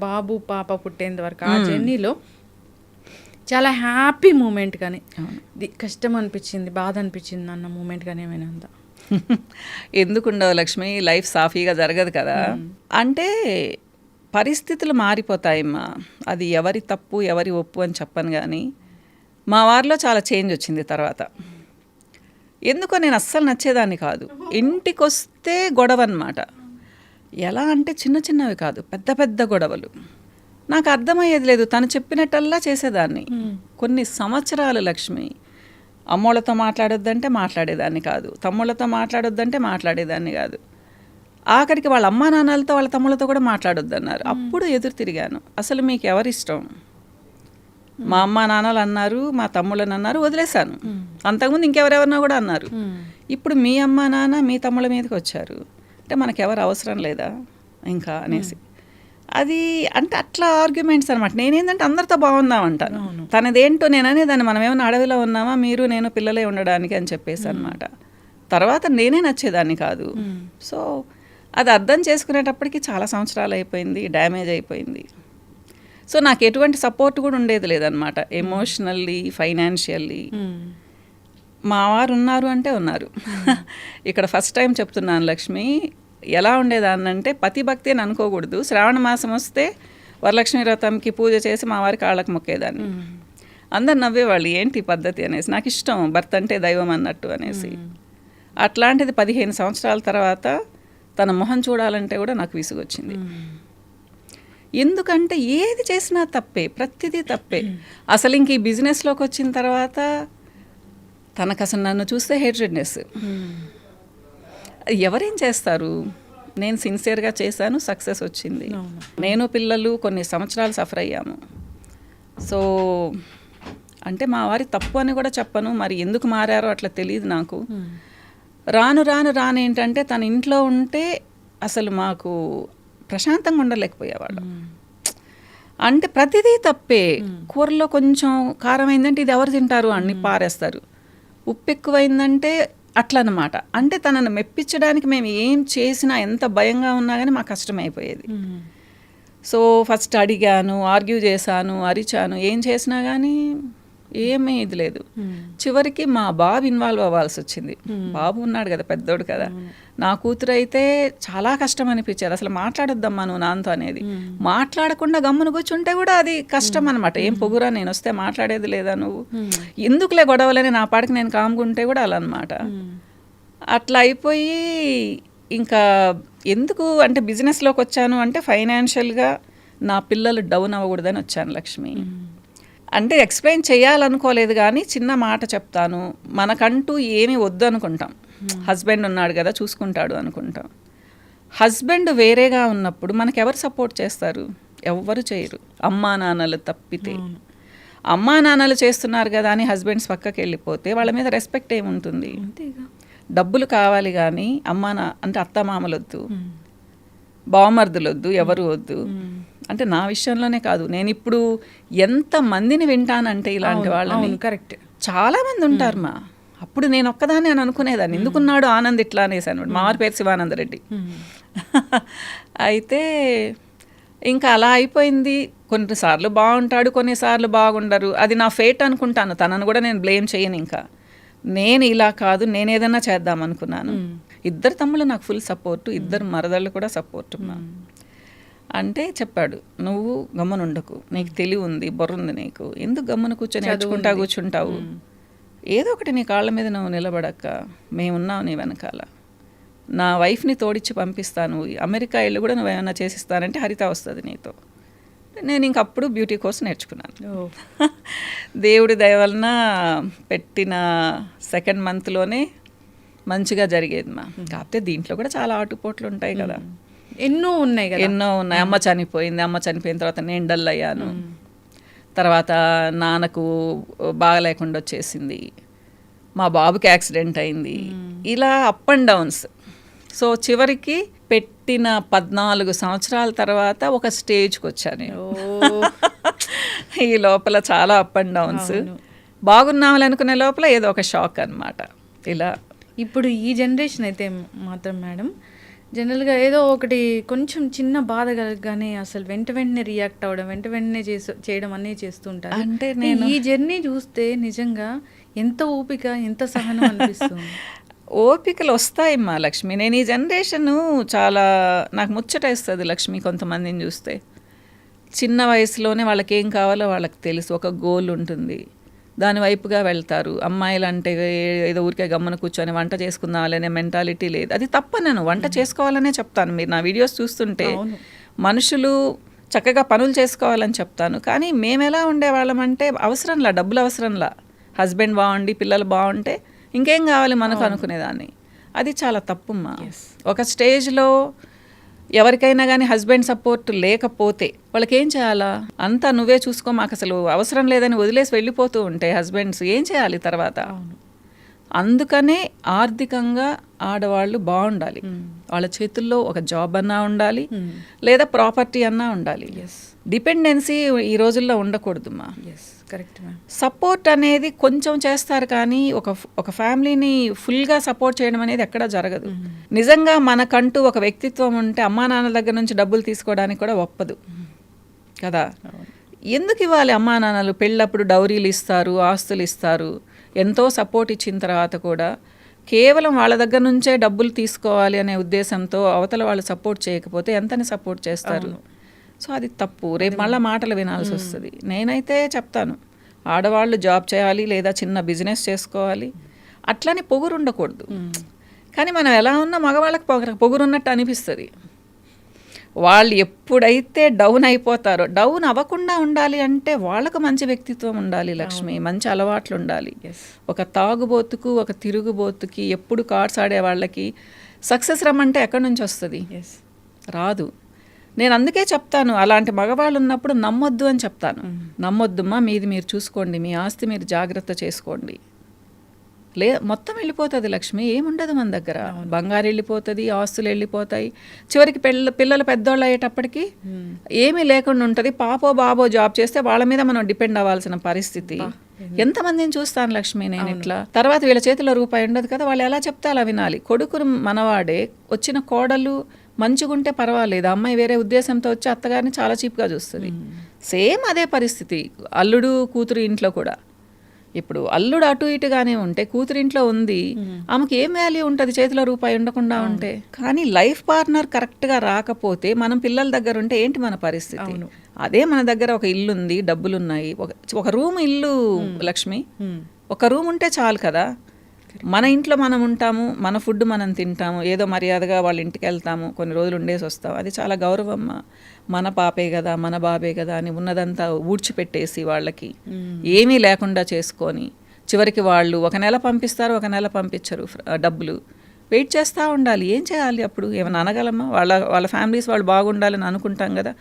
బాబు పాప పుట్టేంత వరకు ఆ జర్నీలో చాలా హ్యాపీ మూమెంట్ కానీ కష్టం అనిపించింది, బాధ అనిపించింది అన్న మూమెంట్ కానీ ఏమైనా ఉందా? ఎందుకుండవు లక్ష్మి, లైఫ్ సాఫీగా జరగదు కదా. అంటే పరిస్థితులు మారిపోతాయమ్మా, అది ఎవరి తప్పు ఎవరి ఒప్పు అని చెప్పను. కానీ మా వారిలో చాలా చేంజ్ వచ్చింది తర్వాత. ఎందుకో నేను అస్సలు నచ్చేదాన్ని కాదు. ఇంటికి వస్తే గొడవ అన్నమాట. ఎలా అంటే చిన్న చిన్నవి కాదు, పెద్ద పెద్ద గొడవలు. నాకు అర్థమయ్యేది లేదు, తను చెప్పినట్టల్లా చేసేదాన్ని. కొన్ని సంవత్సరాలు లక్ష్మి అమ్మోళ్ళతో మాట్లాడొద్దంటే మాట్లాడేదాన్ని కాదు, తమ్ముళ్ళతో మాట్లాడొద్దంటే మాట్లాడేదాన్ని కాదు. ఆఖరికి వాళ్ళ అమ్మా నాన్నలతో వాళ్ళ తమ్ముళ్ళతో కూడా మాట్లాడొద్దన్నారు. అప్పుడు ఎదురు తిరిగాను, అసలు మీకు ఎవరిష్టం? మా అమ్మా నాన్నలు అన్నారు, మా తమ్ముళ్ళని అన్నారు, వదిలేశాను. అంతకుముందు ఇంకెవరెవరినో కూడా అన్నారు. ఇప్పుడు మీ అమ్మా నాన్న మీ తమ్ముళ్ళ మీదకి వచ్చారు అంటే మనకెవరు అవసరం లేదా ఇంకా అనేసి. అది అంటే అట్లా ఆర్గ్యుమెంట్స్ అనమాట. నేనేంటంటే అందరితో బాగుందామంటాను, తనదేంటో నేననే దాన్ని మనం ఏమైనా అడవిలో ఉన్నామా మీరు నేను పిల్లలే ఉండడానికి అని చెప్పేసి అనమాట. తర్వాత నేనే నచ్చేదాన్ని కాదు. సో అది అర్థం చేసుకునేటప్పటికి చాలా సంవత్సరాలు అయిపోయింది, డ్యామేజ్ అయిపోయింది. సో నాకు ఎటువంటి సపోర్ట్ కూడా ఉండేది లేదనమాట, ఎమోషనల్లీ ఫైనాన్షియల్లీ. మా వారు ఉన్నారు అంటే ఉన్నారు. ఇక్కడ ఫస్ట్ టైం చెప్తున్నాను లక్ష్మి, ఎలా ఉండేదాన్నంటే పతి భక్తి అని అనుకోకూడదు. శ్రావణ మాసం వస్తే వరలక్ష్మి వ్రతంకి పూజ చేసి మా వారి కాళ్ళకు మొక్కేదాన్ని. అందరు నవ్వేవాళ్ళు ఏంటి పద్ధతి అనేసి. నాకు ఇష్టం భర్త అంటే దైవం అన్నట్టు అనేసి. అట్లాంటిది 15 సంవత్సరాల తర్వాత తన మొహం చూడాలంటే కూడా నాకు విసుగొచ్చింది. ఎందుకంటే ఏది చేసినా తప్పే, ప్రతిదీ తప్పే. అసలు ఇంక ఈ బిజినెస్లోకి వచ్చిన తర్వాత తనకు అసలు నన్ను చూస్తే హేట్రెడ్నెస్. ఎవరేం చేస్తారు? నేను సిన్సియర్గా చేశాను, సక్సెస్ వచ్చింది. నేను పిల్లలు కొన్ని సంవత్సరాలు సఫర్ అయ్యాము. సో అంటే మా వారి తప్పు అని కూడా చెప్పను, మరి ఎందుకు మారారో అట్లా తెలియదు నాకు. రాను రాను రాను ఏంటంటే తన ఇంట్లో ఉంటే అసలు మాకు ప్రశాంతంగా ఉండలేకపోయేవాళ్ళం. అంటే ప్రతిదీ తప్పే. కూరలో కొంచెం కారం అయిందంటే ఇది ఎవరు తింటారు అని పారేస్తారు, ఉప్పు ఎక్కువైందంటే అట్లా అన్నమాట. అంటే తనను మెప్పించడానికి మేము ఏం చేసినా ఎంత భయంగా ఉన్నా కానీ మాకు కష్టమైపోయేది. సో ఫస్ట్ అడిగాను, ఆర్గ్యూ చేశాను, అరిచాను, ఏం చేసినా కానీ ఏమీ ఇది లేదు. చివరికి మా బాబు ఇన్వాల్వ్ అవ్వాల్సి వచ్చింది. బాబు ఉన్నాడు కదా, పెద్దోడు కదా. నా కూతురు అయితే చాలా కష్టం అనిపించేది. అసలు మాట్లాడొద్దమ్మా నువ్వు నాన్నతో అనేది. మాట్లాడకుండా గమ్మున కూర్చుంటే కూడా అది కష్టం అనమాట. ఏం పొగురా నేను వస్తే మాట్లాడేది లేదా నువ్వు, ఎందుకులే గొడవలని నా పాటికి నేను కాముకుంటే కూడా అలా అనమాట. అట్లా అయిపోయి ఇంకా ఎందుకు అంటే బిజినెస్లోకి వచ్చాను అంటే ఫైనాన్షియల్గా నా పిల్లలు డౌన్ అవ్వకూడదని వచ్చాను లక్ష్మి. అంటే ఎక్స్ప్లెయిన్ చేయాలనుకోలేదు కానీ చిన్న మాట చెప్తాను, మనకంటూ ఏమీ వద్దు అనుకుంటాం. హస్బెండ్ ఉన్నాడు కదా చూసుకుంటాడు అనుకుంటాం. హస్బెండ్ వేరేగా ఉన్నప్పుడు మనకెవరు సపోర్ట్ చేస్తారు? ఎవ్వరు చేయరు, అమ్మా నాన్నలు తప్పితే. అమ్మా నాన్నలు చేస్తున్నారు కదా అని హస్బెండ్స్ పక్కకి వెళ్ళిపోతే వాళ్ళ మీద రెస్పెక్ట్ ఏముంటుంది? డబ్బులు కావాలి కానీ అంటే అత్తమామలు వద్దు, బావమర్దులు వద్దు, ఎవరు వద్దు. అంటే నా విషయంలోనే కాదు, నేను ఇప్పుడు ఎంత మందిని వింటానంటే ఇలాంటి వాళ్ళని. కరెక్ట్, చాలా మంది ఉంటారు మా. అప్పుడు నేను ఒక్కదాన్ని అని అనుకునేదాన్ని, ఎందుకున్నాడు ఆనంద్ ఇట్లా అనేసి అనమాట. మా వారి పేరు శివానందరెడ్డి. అయితే ఇంకా అలా అయిపోయింది. కొన్నిసార్లు బాగుంటాడు, కొన్నిసార్లు బాగుండరు. అది నా ఫేట్ అనుకుంటాను. తనను కూడా నేను బ్లేమ్ చేయను. ఇంకా నేను ఇలా కాదు, నేను ఏదైనా చేద్దాం అనుకున్నాను. ఇద్దరు తమ్ముళ్ళు నాకు ఫుల్ సపోర్టు, ఇద్దరు మరదళ్ళు కూడా సపోర్టు. అంటే చెప్పాడు, నువ్వు గమ్మున ఉండకు, నీకు తెలివి ఉంది, బుర్ర ఉంది నీకు, ఎందుకు గమ్మున కూర్చొని నేర్చుకుంటా కూర్చుంటావు, ఏదో ఒకటి నీ కాళ్ళ మీద నువ్వు నిలబడక్క, మేమున్నావు నీ వెనకాల, నా వైఫ్ని తోడిచ్చి పంపిస్తాను, అమెరికా ఇల్లు కూడా నువ్వు ఏమైనా చేసిస్తానంటే హరిత వస్తుంది నీతో. నేను ఇంకప్పుడు బ్యూటీ కోర్స్ నేర్చుకున్నాను. దేవుడి దయ వలన పెట్టిన 2nd మంత్లోనే మంచిగా జరిగేది మా. కాకపోతే దీంట్లో కూడా చాలా ఆటుపోట్లు ఉంటాయి కదా, ఎన్నో ఉన్నాయి కదా. ఎన్నో ఉన్నాయి. అమ్మ చనిపోయింది, అమ్మ చనిపోయిన తర్వాత నేను డల్ అయ్యాను. తర్వాత నాన్నకు బాగా లేకుండా వచ్చేసింది, మా బాబుకి యాక్సిడెంట్ అయింది, ఇలా అప్ అండ్ డౌన్స్. సో చివరికి పెట్టిన 14 సంవత్సరాల తర్వాత ఒక స్టేజ్కి వచ్చాను. ఈ లోపల చాలా అప్ అండ్ డౌన్స్. బాగున్నామని అనుకునే లోపల ఏదో ఒక షాక్ అనమాట. ఇలా ఇప్పుడు ఈ జనరేషన్ అయితే మాత్రం మేడం జనరల్గా ఏదో ఒకటి కొంచెం చిన్న బాధ కలగగానే అసలు వెంటనే రియాక్ట్ అవ్వడం, వెంటనే చేయడం అన్నీ చేస్తుంటారు. అంటే ఈ జర్నీ చూస్తే నిజంగా ఎంత ఓపిక, ఎంత సహనం అనిపిస్తుంది. ఓపికలు వస్తాయమ్మా లక్ష్మి. నేను ఈ జనరేషను చాలా నాకు ముచ్చటేస్తుంది లక్ష్మి. కొంతమందిని చూస్తే చిన్న వయసులోనే వాళ్ళకి ఏం కావాలో వాళ్ళకి తెలుసు, ఒక గోల్ ఉంటుంది, దాని వైపుగా వెళ్తారు. అమ్మాయిలు అంటే ఏదో ఊరికే గమ్మన కూర్చొని వంట చేసుకుందామనే మెంటాలిటీ లేదు. అది తప్ప, నేను వంట చేసుకోవాలనే చెప్తాను. మీరు నా వీడియోస్ చూస్తుంటే మనుషులు చక్కగా పనులు చేసుకోవాలని చెప్తాను. కానీ మేము ఎలా ఉండేవాళ్ళం అంటే అవసరంలా, డబ్బులు అవసరంలా, హస్బెండ్ బాగుండి పిల్లలు బాగుంటే ఇంకేం కావాలి మనకు అనుకునేదాన్ని. అది చాలా తప్పుమ్మా. ఒక స్టేజ్లో ఎవరికైనా కానీ హస్బెండ్ సపోర్ట్ లేకపోతే వాళ్ళకి ఏం చేయాలా? అంతా నువ్వే చూసుకో, మాకు అసలు అవసరం లేదని వదిలేసి వెళ్ళిపోతూ ఉంటే హస్బెండ్స్ ఏం చేయాలి తర్వాత? అందుకనే ఆర్థికంగా ఆడవాళ్ళు బాగుండాలి. వాళ్ళ చేతుల్లో ఒక జాబ్ అన్నా ఉండాలి, లేదా ప్రాపర్టీ అన్నా ఉండాలి. డిపెండెన్సీ ఈ రోజుల్లో ఉండకూడదుమ్మా. కరెక్ట్. సపోర్ట్ అనేది కొంచెం చేస్తారు, కానీ ఒక ఫ్యామిలీని ఫుల్గా సపోర్ట్ చేయడం అనేది ఎక్కడా జరగదు. నిజంగా మనకంటూ ఒక వ్యక్తిత్వం ఉంటే అమ్మా నాన్న దగ్గర నుంచి డబ్బులు తీసుకోవడానికి కూడా ఒప్పదు కదా. ఎందుకు ఇవ్వాలి? అమ్మా నాన్నలు పెళ్ళప్పుడు డౌరీలు ఇస్తారు, ఆస్తులు ఇస్తారు, ఎంతో సపోర్ట్ ఇచ్చిన తర్వాత కూడా కేవలం వాళ్ళ దగ్గర నుంచే డబ్బులు తీసుకోవాలి అనే ఉద్దేశంతో అవతల వాళ్ళు సపోర్ట్ చేయకపోతే ఎంతని సపోర్ట్ చేస్తారు? సో అది తప్పు. రేపు మళ్ళీ మాటలు వినాల్సి వస్తుంది. నేనైతే చెప్తాను, ఆడవాళ్ళు జాబ్ చేయాలి, లేదా చిన్న బిజినెస్ చేసుకోవాలి, అట్లని పొగురు ఉండకూడదు. కానీ మనం ఎలా ఉన్నా మగవాళ్ళకి పొగురున్నట్టు అనిపిస్తుంది. వాళ్ళు ఎప్పుడైతే డౌన్ అయిపోతారో, డౌన్ అవ్వకుండా ఉండాలి అంటే వాళ్ళకు మంచి వ్యక్తిత్వం ఉండాలి లక్ష్మి, మంచి అలవాట్లు ఉండాలి. ఒక తాగుబోతుకు, ఒక తిరుగుబోతుకి, ఎప్పుడు కార్డ్స్ ఆడే వాళ్ళకి సక్సెస్ రమ్మంటే ఎక్కడి నుంచి వస్తుంది? రాదు. నేను అందుకే చెప్తాను, అలాంటి మగవాళ్ళు ఉన్నప్పుడు నమ్మొద్దు అని చెప్తాను. నమ్మొద్దుమ్మా, మీది మీరు చూసుకోండి, మీ ఆస్తి మీరు జాగ్రత్త చేసుకోండి. మొత్తం వెళ్ళిపోతుంది లక్ష్మి, ఏముండదు మన దగ్గర. బంగారు వెళ్ళిపోతుంది, ఆస్తులు వెళ్ళిపోతాయి. చివరికి పిల్లలు పెద్దోళ్ళు అయ్యేటప్పటికి ఏమీ లేకుండా ఉంటుంది. పాపో బాబో జాబ్ చేస్తే వాళ్ళ మీద మనం డిపెండ్ అవ్వాల్సిన పరిస్థితి. ఎంతమందిని చూస్తాను లక్ష్మి నేను ఇట్లా. తర్వాత వీళ్ళ చేతిలో రూపాయి ఉండదు కదా, వాళ్ళు ఎలా చెప్తే అలా వినాలి. కొడుకు మనవాడే, వచ్చిన కోడలు మంచిగుంటే పర్వాలేదు, అమ్మాయి వేరే ఉద్దేశంతో వచ్చి అత్తగారిని చాలా చీప్గా చూస్తుంది. సేమ్ అదే పరిస్థితి అల్లుడు కూతురు ఇంట్లో కూడా. ఇప్పుడు అల్లుడు అటు ఇటుగానే ఉంటే కూతురు ఇంట్లో ఉంది, ఆమెకి ఏం వాల్యూ ఉంటుంది చేతిలో రూపాయి ఉండకుండా ఉంటే? కానీ లైఫ్ పార్ట్నర్ కరెక్ట్గా రాకపోతే మనం పిల్లల దగ్గర ఉంటే ఏంటి మన పరిస్థితి? అదే మన దగ్గర ఒక ఇల్లు ఉంది, డబ్బులున్నాయి, ఒక రూమ్ ఇల్లు లక్ష్మి, ఒక రూమ్ ఉంటే చాలు కదా. మన ఇంట్లో మనం ఉంటాము, మన ఫుడ్ మనం తింటాము, ఏదో మర్యాదగా వాళ్ళ ఇంటికి వెళ్తాము, కొన్ని రోజులు ఉండేసి వస్తాం, అది చాలా గౌరవం. మన పాపే కదా, మన బాబే కదా అని ఉన్నదంతా ఊడ్చిపెట్టేసి వాళ్ళకి ఏమీ లేకుండా చేసుకొని చివరికి వాళ్ళు ఒక నెల పంపిస్తారు, ఒక నెల పంపించరు డబ్బులు. వెయిట్ చేస్తూ ఉండాలి. ఏం చేయాలి అప్పుడు? ఏమైనా అనగలమా? వాళ్ళ ఫ్యామిలీస్ వాళ్ళు బాగుండాలని అనుకుంటాం కదా.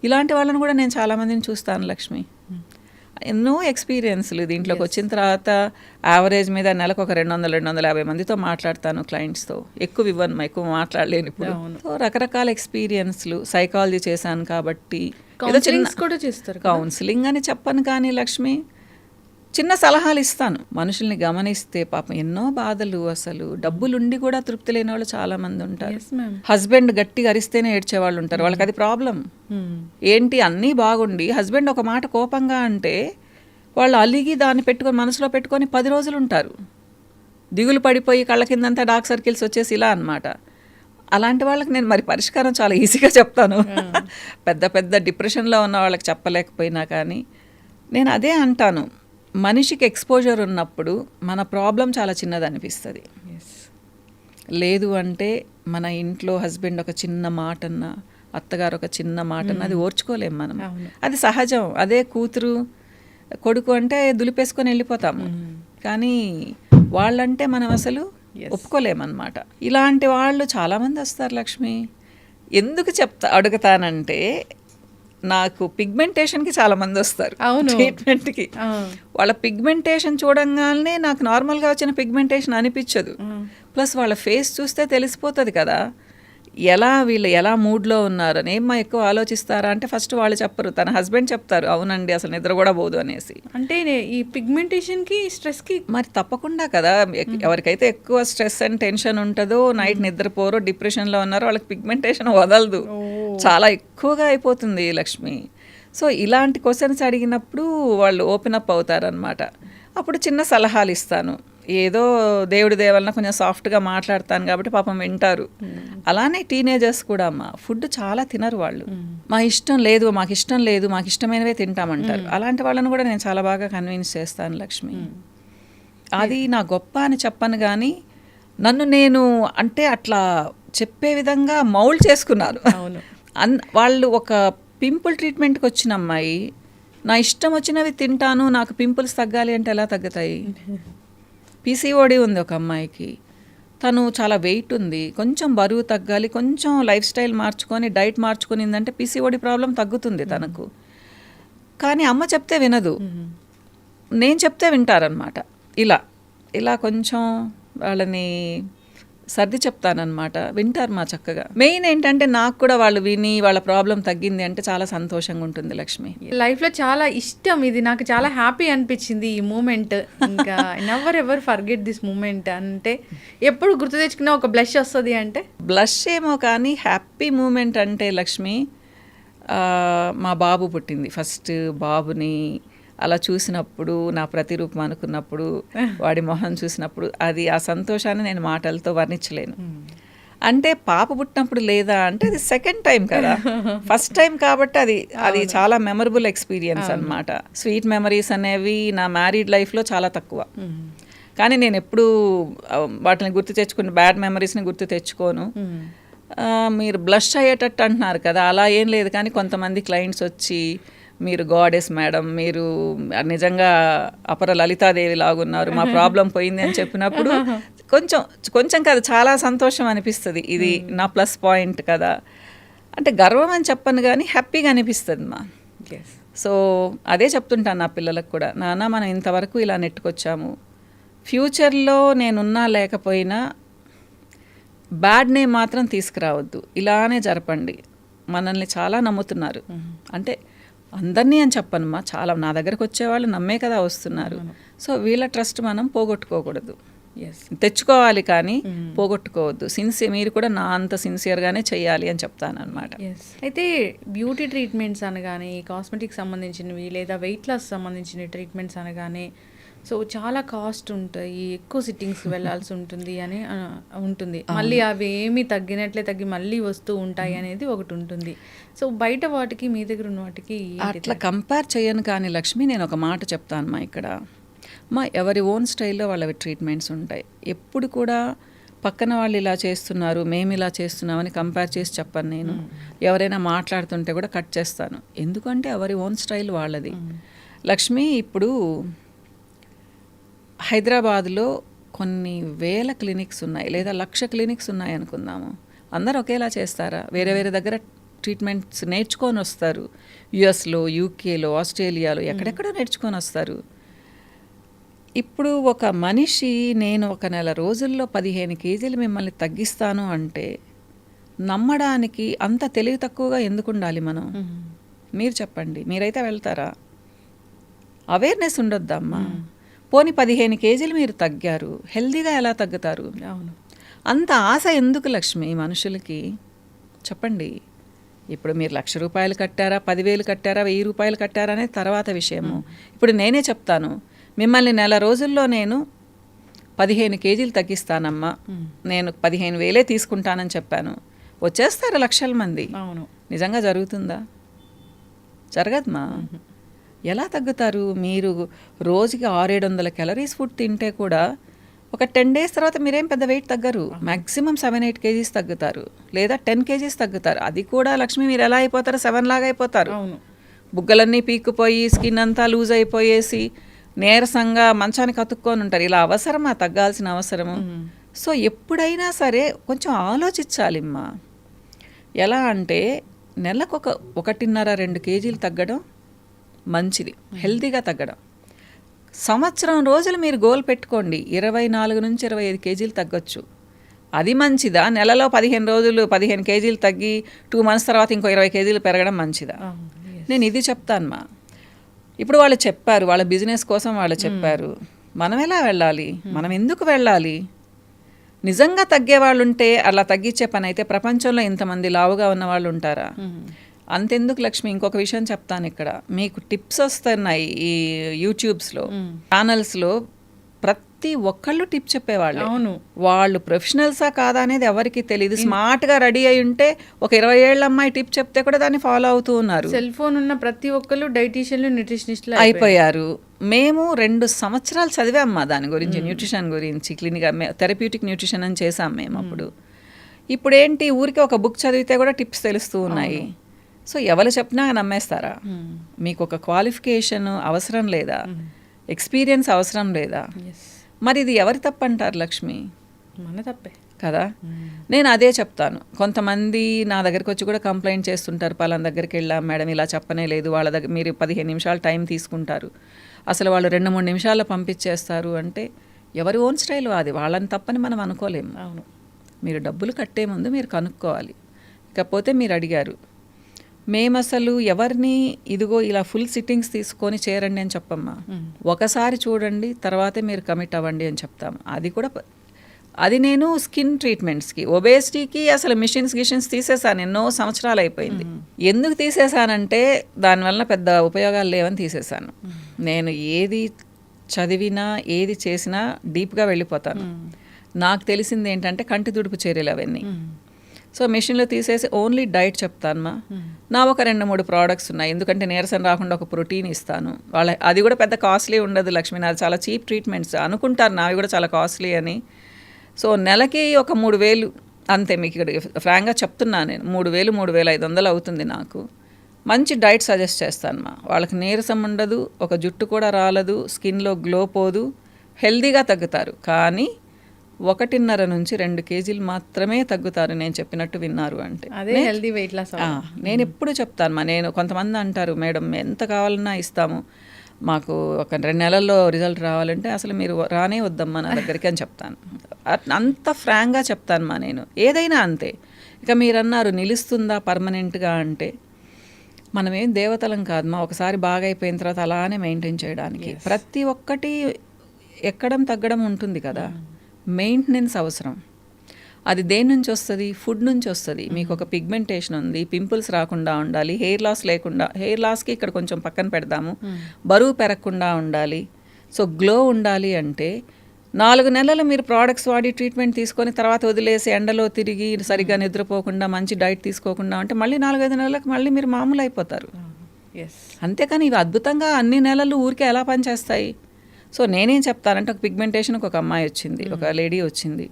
ఇలాంటి వాళ్ళని కూడా నేను చాలామందిని చూస్తాను లక్ష్మి. ఎన్నో ఎక్స్పీరియన్స్లు. దీంట్లోకి వచ్చిన తర్వాత యావరేజ్ మీద నెలకు ఒక 200-250 మందితో మాట్లాడతాను క్లయింట్స్తో. ఎక్కువ మాట్లాడలేను ఇప్పుడు. సో రకరకాల ఎక్స్పీరియన్స్లు. సైకాలజీ చేశాను కాబట్టి ఏదో కూడా చేస్తారు. కౌన్సిలింగ్ అని చెప్పను కానీ లక్ష్మి, చిన్న సలహాలు ఇస్తాను. మనుషుల్ని గమనిస్తే పాపం ఎన్నో బాధలు, అసలు డబ్బులుండి కూడా తృప్తి లేని వాళ్ళు చాలా మంది ఉంటారు. హస్బెండ్ గట్టిగా అరిస్తేనే ఏడ్చేవాళ్ళు ఉంటారు. వాళ్ళకి అది ప్రాబ్లం. ఏంటి అన్నీ బాగుండి హస్బెండ్ ఒక మాట కోపంగా అంటే వాళ్ళు అలిగి దాన్ని మనసులో పెట్టుకొని 10 రోజులు ఉంటారు. దిగులు పడిపోయి కళ్ళ కిందంతా డార్క్ సర్కిల్స్ వచ్చేసి ఇలా అన్నమాట. అలాంటి వాళ్ళకి నేను మరి పరిష్కారం చాలా ఈజీగా చెప్తాను. పెద్ద డిప్రెషన్లో ఉన్న వాళ్ళకి చెప్పలేకపోయినా కానీ నేను అదే అంటాను, మనిషికి ఎక్స్పోజర్ ఉన్నప్పుడు మన ప్రాబ్లం చాలా చిన్నది అనిపిస్తుంది. లేదు అంటే మన ఇంట్లో హస్బెండ్ ఒక చిన్న మాటన్నా, అత్తగారు ఒక చిన్న మాటన్నా అది ఓర్చుకోలేము మనం. అది సహజం. అదే కూతురు కొడుకు అంటే దులిపేసుకొని వెళ్ళిపోతాము. కానీ వాళ్ళంటే మనం అసలు ఒప్పుకోలేమన్నమాట. ఇలాంటి వాళ్ళు చాలామంది వస్తారు లక్ష్మి. ఎందుకు అడుగుతానంటే, నాకు పిగ్మెంటేషన్కి చాలా మంది వస్తారు ట్రీట్మెంట్కి. వాళ్ళ పిగ్మెంటేషన్ చూడంగానే నాకు నార్మల్గా వచ్చిన పిగ్మెంటేషన్ అనిపించదు. ప్లస్ వాళ్ళ ఫేస్ చూస్తే తెలిసిపోతుంది కదా, వీళ్ళు ఎలా మూడ్లో ఉన్నారు అని. ఏమ్మా ఎక్కువ ఆలోచిస్తారా అంటే ఫస్ట్ వాళ్ళు చెప్పరు, తన హస్బెండ్ చెప్తారు, అవునండి అసలు నిద్ర కూడా పోదు అనేసి. అంటే ఈ పిగ్మెంటేషన్కి స్ట్రెస్కి మరి తప్పకుండా కదా, ఎవరికైతే ఎక్కువ స్ట్రెస్ అండ్ టెన్షన్ ఉంటుందో, నైట్ నిద్రపోరో, డిప్రెషన్లో ఉన్నారో వాళ్ళకి పిగ్మెంటేషన్ వదలదు, చాలా ఎక్కువగా అయిపోతుంది లక్ష్మి. సో ఇలాంటి క్వశ్చన్స్ అడిగినప్పుడు వాళ్ళు ఓపెన్ అప్ అవుతారనమాట. అప్పుడు చిన్న సలహాలు ఇస్తాను, ఏదో దేవుడి దేవలన కొంచెం సాఫ్ట్గా మాట్లాడతాను కాబట్టి పాపం వింటారు. అలానే టీనేజర్స్ కూడా అమ్మ ఫుడ్ చాలా తినరు వాళ్ళు. మాకు ఇష్టం లేదు మాకు ఇష్టమైనవే తింటామంటారు. అలాంటి వాళ్ళని కూడా నేను చాలా బాగా కన్విన్స్ చేస్తాను లక్ష్మి. అది నా గొప్ప అని చెప్పను కానీ నన్ను నేను అంటే అట్లా చెప్పే విధంగా మౌల్డ్ చేసుకున్నాను. వాళ్ళు ఒక పింపుల్ ట్రీట్మెంట్కి వచ్చిన అమ్మాయి నా ఇష్టం వచ్చినవి తింటాను, నాకు పింపుల్స్ తగ్గాలి అంటే ఎలా తగ్గుతాయి? పీసీఓడి ఉంది ఒక అమ్మాయికి, తను చాలా వెయిట్ ఉంది, కొంచెం బరువు తగ్గాలి, కొంచెం లైఫ్ స్టైల్ మార్చుకొని డైట్ మార్చుకునిందంటే పీసీఓడి ప్రాబ్లం తగ్గుతుంది తనకు. కానీ అమ్మ చెప్తే వినదు, నేను చెప్తే వింటారనమాట. ఇలా కొంచెం వాళ్ళని సర్ది చెప్తానమాట, వింటారు మా చక్కగా. మెయిన్ ఏంటంటే నాకు కూడా వాళ్ళు విని వాళ్ళ ప్రాబ్లం తగ్గింది అంటే చాలా సంతోషంగా ఉంటుంది లక్ష్మి. లైఫ్లో చాలా ఇష్టం ఇది, నాకు చాలా హ్యాపీ అనిపించింది ఈ మూమెంట్. ఇంకా never ever forget this moment. అంటే ఎప్పుడు గుర్తు తెచ్చుకున్నా ఒక బ్లష్ వస్తుంది. అంటే బ్లష్ ఏమో కానీ హ్యాపీ మూమెంట్ అంటే లక్ష్మి, మా బాబు పుట్టింది, ఫస్ట్ బాబుని అలా చూసినప్పుడు, నా ప్రతిరూపం అనుకున్నప్పుడు, వాడి మొహం చూసినప్పుడు, అది ఆ సంతోషాన్ని నేను మాటలతో వర్ణించలేను. అంటే పాప పుట్టినప్పుడు లేదా అంటే అది సెకండ్ టైం కదా, ఫస్ట్ టైం కాబట్టి అది చాలా మెమరబుల్ ఎక్స్పీరియన్స్ అనమాట. స్వీట్ మెమరీస్ అనేవి నా మ్యారీడ్ లైఫ్లో చాలా తక్కువ. కానీ నేను ఎప్పుడు వాటిని గుర్తు తెచ్చుకుని బ్యాడ్ మెమరీస్ని గుర్తు తెచ్చుకోను. మీరు బ్లష్ అయ్యేటట్టు అంటున్నారు కదా, అలా ఏం లేదు. కానీ కొంతమంది క్లయింట్స్ వచ్చి మీరు గాడెస్ మేడం, మీరు నిజంగా అపర లలితాదేవి లాగున్నారు, మా ప్రాబ్లం పోయింది అని చెప్పినప్పుడు కొంచెం కదా చాలా సంతోషం అనిపిస్తుంది. ఇది నా ప్లస్ పాయింట్ కదా. అంటే గర్వం అని చెప్పను కానీ హ్యాపీగా అనిపిస్తుంది మా. సో అదే చెప్తుంటాను నా పిల్లలకు కూడా, నాన్న మనం ఇంతవరకు ఇలా నెట్టుకొచ్చాము, ఫ్యూచర్లో నేనున్నా లేకపోయినా బ్యాడ్ నేమ్ మాత్రం తీసుకురావద్దు, ఇలానే జరపండి. మనల్ని చాలా నమ్ముతున్నారు, అంటే అందరినీ అని చెప్పనమ్మా, చాలా నా దగ్గరకు వచ్చేవాళ్ళు నమ్మే కదా వస్తున్నారు. సో వీళ్ళ ట్రస్ట్ మనం పోగొట్టుకోకూడదు, తెచ్చుకోవాలి కానీ పోగొట్టుకోవద్దు. మీరు కూడా నా అంత సిన్సియర్గానే చేయాలి అని చెప్తాను అనమాట. అయితే బ్యూటీ ట్రీట్మెంట్స్ అనగానే, కాస్మెటిక్ సంబంధించినవి లేదా వెయిట్ లాస్ సంబంధించిన ట్రీట్మెంట్స్ అనగానే సో చాలా కాస్ట్ ఉంటాయి, ఎక్కువ సిట్టింగ్స్ వెళ్ళాల్సి ఉంటుంది అని ఉంటుంది. మళ్ళీ అవి ఏమి తగ్గినట్లే తగ్గి మళ్ళీ వస్తూ ఉంటాయి అనేది ఒకటి ఉంటుంది. సో బయట వాటికి మీ దగ్గర ఉన్న వాటికి అట్లా కంపేర్ చేయను. కానీ లక్ష్మి నేను ఒక మాట చెప్తాను మా, ఇక్కడ మా ఎవరి ఓన్ స్టైల్లో వాళ్ళవి ట్రీట్మెంట్స్ ఉంటాయి. ఎప్పుడు కూడా పక్కన వాళ్ళు ఇలా చేస్తున్నారు మేము ఇలా చేస్తున్నామని కంపేర్ చేసి చెప్పను నేను. ఎవరైనా మాట్లాడుతుంటే కూడా కట్ చేస్తాను, ఎందుకంటే ఎవరి ఓన్ స్టైల్ వాళ్ళది. లక్ష్మి ఇప్పుడు హైదరాబాద్లో కొన్ని వేల క్లినిక్స్ ఉన్నాయి, లేదా 1,00,000 క్లినిక్స్ ఉన్నాయి అనుకుందాము. అందరూ ఒకేలా చేస్తారా? వేరే వేరే దగ్గర ట్రీట్మెంట్స్ నేర్చుకొని వస్తారు. యుఎస్లో, యూకేలో, ఆస్ట్రేలియాలో ఎక్కడెక్కడో నేర్చుకొని వస్తారు. ఇప్పుడు ఒక మనిషి నేను ఒక నెల రోజుల్లో 15 కేజీలు మిమ్మల్ని తగ్గిస్తాను అంటే నమ్మడానికి అంత తెలివి తక్కువగా ఎందుకు ఉండాలి మనం? మీరు చెప్పండి, మీరైతే వెళ్తారా? అవేర్నెస్ ఉండొద్దమ్మా. పోనీ 15 కేజీలు మీరు తగ్గారు, హెల్దీగా ఎలా తగ్గుతారు? అవును, అంత ఆశ ఎందుకు లక్ష్మి మనుషులకి చెప్పండి. ఇప్పుడు మీరు 1,00,000 రూపాయలు కట్టారా, 10,000 కట్టారా, 1,000 రూపాయలు కట్టారా అనేది తర్వాత విషయము. ఇప్పుడు నేనే చెప్తాను, మిమ్మల్ని నెల రోజుల్లో నేను 15 కేజీలు తగ్గిస్తానమ్మా, నేను 15,000 తీసుకుంటానని చెప్పాను. వచ్చేస్తారు లక్షల మంది. అవును, నిజంగా జరుగుతుందా? జరగదమ్మా. ఎలా తగ్గుతారు? మీరు రోజుకి 600-700 క్యాలరీస్ ఫుడ్ తింటే కూడా ఒక 10 days తర్వాత మీరేం పెద్ద వెయిట్ తగ్గరు. మ్యాక్సిమం 7-8 కేజీస్ తగ్గుతారు, లేదా 10 కేజీస్ తగ్గుతారు. అది కూడా లక్ష్మి మీరు ఎలా అయిపోతారు? 7 లాగా అయిపోతారు. బుగ్గలన్నీ పీక్కుపోయి స్కిన్ అంతా లూజ్ అయిపోయేసి నీరసంగా మంచానికి అతుక్కొని ఉంటారు. ఇలా అవసరమా? తగ్గాల్సిన అవసరము. సో ఎప్పుడైనా సరే కొంచెం ఆలోచించాలిమ్మా. ఎలా అంటే నెలకు 1.5-2 కేజీలు తగ్గడం మంచిది, హెల్తీగా తగ్గడం. సంవత్సరం రోజులు మీరు గోల్ పెట్టుకోండి, 24 నుంచి 25 కేజీలు తగ్గొచ్చు. అది మంచిదా? నెలలో 15 రోజులు 15 కేజీలు తగ్గి 2 months తర్వాత ఇంకో 20 కేజీలు పెరగడం మంచిదా? నేను ఇది చెప్తాను మా. ఇప్పుడు వాళ్ళు చెప్పారు, వాళ్ళ బిజినెస్ కోసం వాళ్ళు చెప్పారు, మనం ఎలా వెళ్ళాలి, మనం ఎందుకు వెళ్ళాలి? నిజంగా తగ్గే వాళ్ళు ఉంటే అలా తగ్గించే పని అయితే ప్రపంచంలో ఇంతమంది లావుగా ఉన్న వాళ్ళు ఉంటారా? అంతెందుకు లక్ష్మి, ఇంకొక విషయం చెప్తాను ఇక్కడ. మీకు టిప్స్ వస్తున్నాయి ఈ యూట్యూబ్స్లో, ఛానల్స్లో, ప్రతి ఒక్కళ్ళు టిప్ చెప్పేవాళ్ళు. అవును, వాళ్ళు ప్రొఫెషనల్సా కాదా అనేది ఎవరికి తెలియదు. స్మార్ట్గా రెడీ అయి ఉంటే ఒక 20 ఏళ్ళ అమ్మాయి టిప్ చెప్తే కూడా దాన్ని ఫాలో అవుతూ ఉన్నారు. సెల్ ఫోన్ ఉన్న ప్రతి ఒక్కళ్ళు డైటీషియన్లు, న్యూట్రిషనిస్టులు అయిపోయారు. మేము 2 సంవత్సరాలు చదివామ్మా దాని గురించి, న్యూట్రిషన్ గురించి. థెరప్యూటిక్ న్యూట్రిషన్ అని చేసాం మేము అప్పుడు. ఇప్పుడు ఏంటి, ఊరికి ఒక బుక్ చదివితే కూడా టిప్స్ తెలుస్తూ ఉన్నాయి. సో ఎవరు చెప్పినా నమ్మేస్తారా? మీకు ఒక క్వాలిఫికేషన్ అవసరం లేదా? ఎక్స్పీరియన్స్ అవసరం లేదా? మరి ఇది ఎవరి తప్పు అంటారు లక్ష్మి? మన తప్పే కదా. నేను అదే చెప్తాను. కొంతమంది నా దగ్గరికి వచ్చి కూడా కంప్లైంట్ చేస్తుంటారు, పలానా దగ్గరికి వెళ్ళాం మేడం, ఇలా చెప్పనే లేదు, వాళ్ళ దగ్గర మీరు 15 నిమిషాలు టైం తీసుకుంటారు, అసలు వాళ్ళు 2-3 నిమిషాల్లో పంపించేస్తారు అంటే ఎవరి ఓన్ స్టైల్ అది, వాళ్ళని తప్పని మనం అనుకోలేము. అవును, మీరు డబ్బులు కట్టే ముందు మీరు కనుక్కోవాలి. ఇకపోతే మీరు అడిగారు, మేము అసలు ఎవరిని ఇదిగో ఇలా ఫుల్ సిట్టింగ్స్ తీసుకొని చేరండి అని చెప్పమ్మా. ఒకసారి చూడండి, తర్వాతే మీరు కమిట్ అవ్వండి అని చెప్తాము. అది నేను స్కిన్ ట్రీట్మెంట్స్కి, ఒబేసిటీకి అసలు గిషన్స్ తీసేసాను, ఎన్నో సంవత్సరాలు అయిపోయింది. ఎందుకు తీసేసానంటే దానివల్ల పెద్ద ఉపయోగాలు లేవని తీసేసాను. నేను ఏది చదివినా ఏది చేసినా డీప్గా వెళ్ళిపోతాను. నాకు తెలిసింది ఏంటంటే కంటి తుడుపు చర్యలు అవన్నీ. సో మెషిన్లో తీసేసి ఓన్లీ డైట్ చెప్తానమ్మా. నా ఒక 2-3 ప్రోడక్ట్స్ ఉన్నాయి, ఎందుకంటే నీరసం రాకుండా ఒక ప్రోటీన్ ఇస్తాను. అది కూడా పెద్ద కాస్ట్లీ ఉండదు లక్ష్మి, నాది చాలా చీప్ ట్రీట్మెంట్స్ అనుకుంటారు, నావి కూడా చాలా కాస్ట్లీ అని. సో నెలకి ఒక 3,000 అంతే, మీకు ఇక్కడ ఫ్రాంక్గా చెప్తున్నాను నేను. 3,000 3,500 అవుతుంది నాకు. మంచి డైట్ సజెస్ట్ చేస్తానమ్మా. వాళ్ళకి నీరసం ఉండదు, ఒక జుట్టు కూడా రాలదు, స్కిన్లో గ్లో పోదు, హెల్దీగా తగ్గుతారు. కానీ 1.5 నుంచి 2 కేజీలు మాత్రమే తగ్గుతారు, నేను చెప్పినట్టు విన్నారు అంటే. అదే హెల్దీ వెయిట్ లాస్. నేను ఎప్పుడు చెప్తాను మా. నేను కొంతమంది అంటారు, మేడం ఎంత కావాలన్నా ఇస్తాము, మాకు ఒక 2 నెలల్లో రిజల్ట్ రావాలంటే అసలు మీరు రానే వద్దమ్మా నా దగ్గరికి అని చెప్తాను. అంత ఫ్రాంక్గా చెప్తాను మా నేను. ఏదైనా అంతే. ఇక మీరు అన్నారు నిలుస్తుందా పర్మనెంట్గా అంటే, మనమేం దేవతలం కాదమ్మా, ఒకసారి బాగా అయిపోయిన తర్వాత అలానే మెయింటైన్ చేయడానికి. ప్రతి ఒక్కటి ఎక్కడం తగ్గడం ఉంటుంది కదా, మెయింటెనెన్స్ అవసరం. అది దేని నుంచి వస్తుంది? ఫుడ్ నుంచి వస్తుంది. మీకు ఒక పిగ్మెంటేషన్ ఉంది, పింపుల్స్ రాకుండా ఉండాలి, హెయిర్ లాస్ లేకుండా, హెయిర్ లాస్కి ఇక్కడ కొంచెం పక్కన పెడదాము, బరువు పెరగకుండా ఉండాలి, సో గ్లో ఉండాలి అంటే 4 నెలలు మీరు ప్రోడక్ట్స్ వాడి ట్రీట్మెంట్ తీసుకొని తర్వాత వదిలేసి ఎండలో తిరిగి సరిగ్గా నిద్రపోకుండా మంచి డైట్ తీసుకోకుండా అంటే మళ్ళీ 4-5 నెలలకు మళ్ళీ మీరు మామూలు అయిపోతారు. అంతేకాని ఇవి అద్భుతంగా అన్ని నెలలు ఊరికే ఎలా పనిచేస్తాయి? సో నేనేం చెప్తానంటే, ఒక పిగ్మెంటేషన్కి ఒక అమ్మాయి వచ్చింది, ఒక లేడీ వచ్చింది,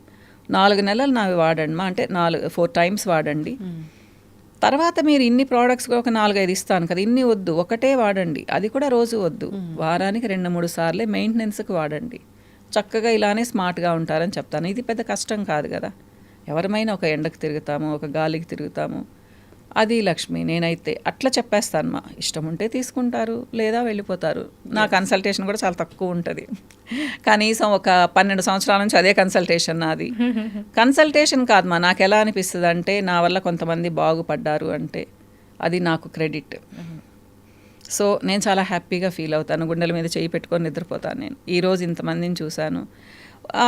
4 నెలలు నావి వాడండి మా అంటే 4 times వాడండి, తర్వాత మీరు ఇన్ని ప్రోడక్ట్స్ ఒక 4-5 ఇస్తాను కదా, ఇన్ని వద్దు, ఒకటే వాడండి, అది కూడా రోజు వద్దు, వారానికి 2-3 సార్లే మెయింటెనెన్స్కి వాడండి, చక్కగా ఇలానే స్మార్ట్గా ఉంటారని చెప్తాను. ఇది పెద్ద కష్టం కాదు కదా, ఎవరమైనా ఒక ఎండకు తిరుగుతాము, ఒక గాలికి తిరుగుతాము. అది లక్ష్మి, నేనైతే అట్లా చెప్పేస్తాను మా. ఇష్టం ఉంటే తీసుకుంటారు, లేదా వెళ్ళిపోతారు. నా కన్సల్టేషన్ కూడా చాలా తక్కువ ఉంటుంది, కనీసం ఒక 12 సంవత్సరాల నుంచి అదే కన్సల్టేషన్ నాది. కన్సల్టేషన్ కాదు మా, నాకు ఎలా అనిపిస్తుంది అంటే, నా వల్ల కొంతమంది బాగుపడ్డారు అంటే అది నాకు క్రెడిట్. సో నేను చాలా హ్యాపీగా ఫీల్ అవుతాను, గుండెల మీద చేయి పెట్టుకొని నిద్రపోతాను నేను. ఈరోజు ఇంతమందిని చూశాను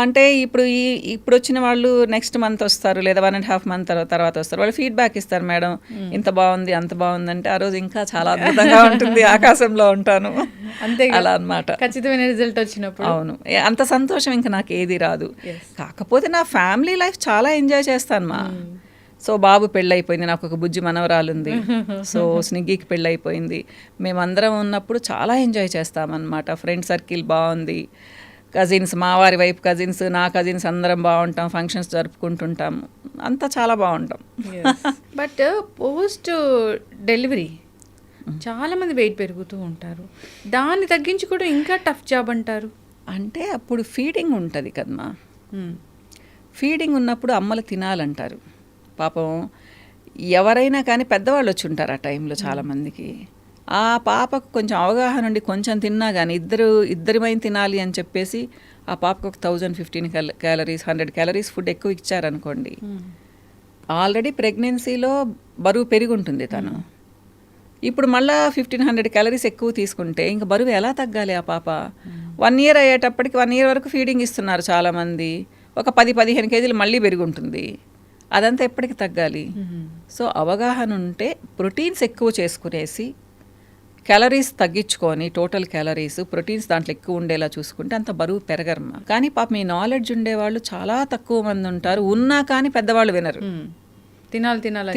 అంటే, ఇప్పుడు వచ్చిన వాళ్ళు నెక్స్ట్ మంత్ వస్తారు, లేదా 1.5 month తర్వాత వస్తారు, వాళ్ళు ఫీడ్బ్యాక్ ఇస్తారు, మేడం ఇంత బాగుంది అంత బాగుంది అంటే, ఆ రోజు ఇంకా చాలా అద్భుతంగా ఉంటుంది, ఆకాశంలో ఉంటాను. అంతే అలా అన్నమాట. ఖచ్చితమైన రిజల్ట్ వచ్చినప్పుడు అవును, అంత సంతోషం ఇంకా నాకు ఏది రాదు. కాకపోతే నా ఫ్యామిలీ లైఫ్ చాలా ఎంజాయ్ చేస్తాను మా. సో బాబు పెళ్ళైపోయింది, నాకు ఒక బుజ్జి మనవరాలు ఉంది, సో స్నిగ్గీకి పెళ్ళైపోయింది, మేమందరం ఉన్నప్పుడు చాలా ఎంజాయ్ చేస్తామన్నమాట. ఫ్రెండ్ సర్కిల్ బాగుంది, కజిన్స్, మా వారి వైపు కజిన్స్, నా కజిన్స్ అందరం బాగుంటాం, ఫంక్షన్స్ జరుపుకుంటుంటాం, అంతా చాలా బాగుంటాం. బట్ పోస్ట్ డెలివరీ చాలామంది వెయిట్ పెరుగుతూ ఉంటారు, దాన్ని తగ్గించుకోవడం ఇంకా టఫ్ జాబ్ అంటారు. అంటే అప్పుడు ఫీడింగ్ ఉంటుంది కదమ్మా, ఫీడింగ్ ఉన్నప్పుడు అమ్మలు తినాలంటారు. పాపం ఎవరైనా కానీ పెద్దవాళ్ళు వచ్చి ఉంటారు ఆ టైంలో చాలామందికి. ఆ పాపకు కొంచెం అవగాహన ఉండి కొంచెం తిన్నా కానీ ఇద్దరిమైనా తినాలి అని చెప్పేసి ఆ పాపకు ఒక 1015 క్యాలరీస్ 100 క్యాలరీస్ ఫుడ్ ఎక్కువ ఇచ్చారనుకోండి, ఆల్రెడీ ప్రెగ్నెన్సీలో బరువు పెరిగి ఉంటుంది తను. ఇప్పుడు మళ్ళీ 1500 క్యాలరీస్ ఎక్కువ తీసుకుంటే ఇంకా బరువు ఎలా తగ్గాలి ఆ పాప? 1 year అయ్యేటప్పటికి 1 year వరకు ఫీడింగ్ ఇస్తున్నారు చాలామంది, ఒక 10-15 కేజీలు మళ్ళీ పెరిగి ఉంటుంది. అదంతా ఎప్పటికి తగ్గాలి? సో అవగాహన ఉంటే ప్రోటీన్స్ ఎక్కువ చేసుకునేసి క్యాలరీస్ తగ్గించుకొని, టోటల్ క్యాలరీస్ ప్రోటీన్స్ దాంట్లో ఎక్కువ ఉండేలా చూసుకుంటే అంత బరువు పెరగరమ్మా. కానీ పాప మీ నాలెడ్జ్ ఉండేవాళ్ళు చాలా తక్కువ మంది ఉంటారు, ఉన్నా కానీ పెద్దవాళ్ళు వినరు.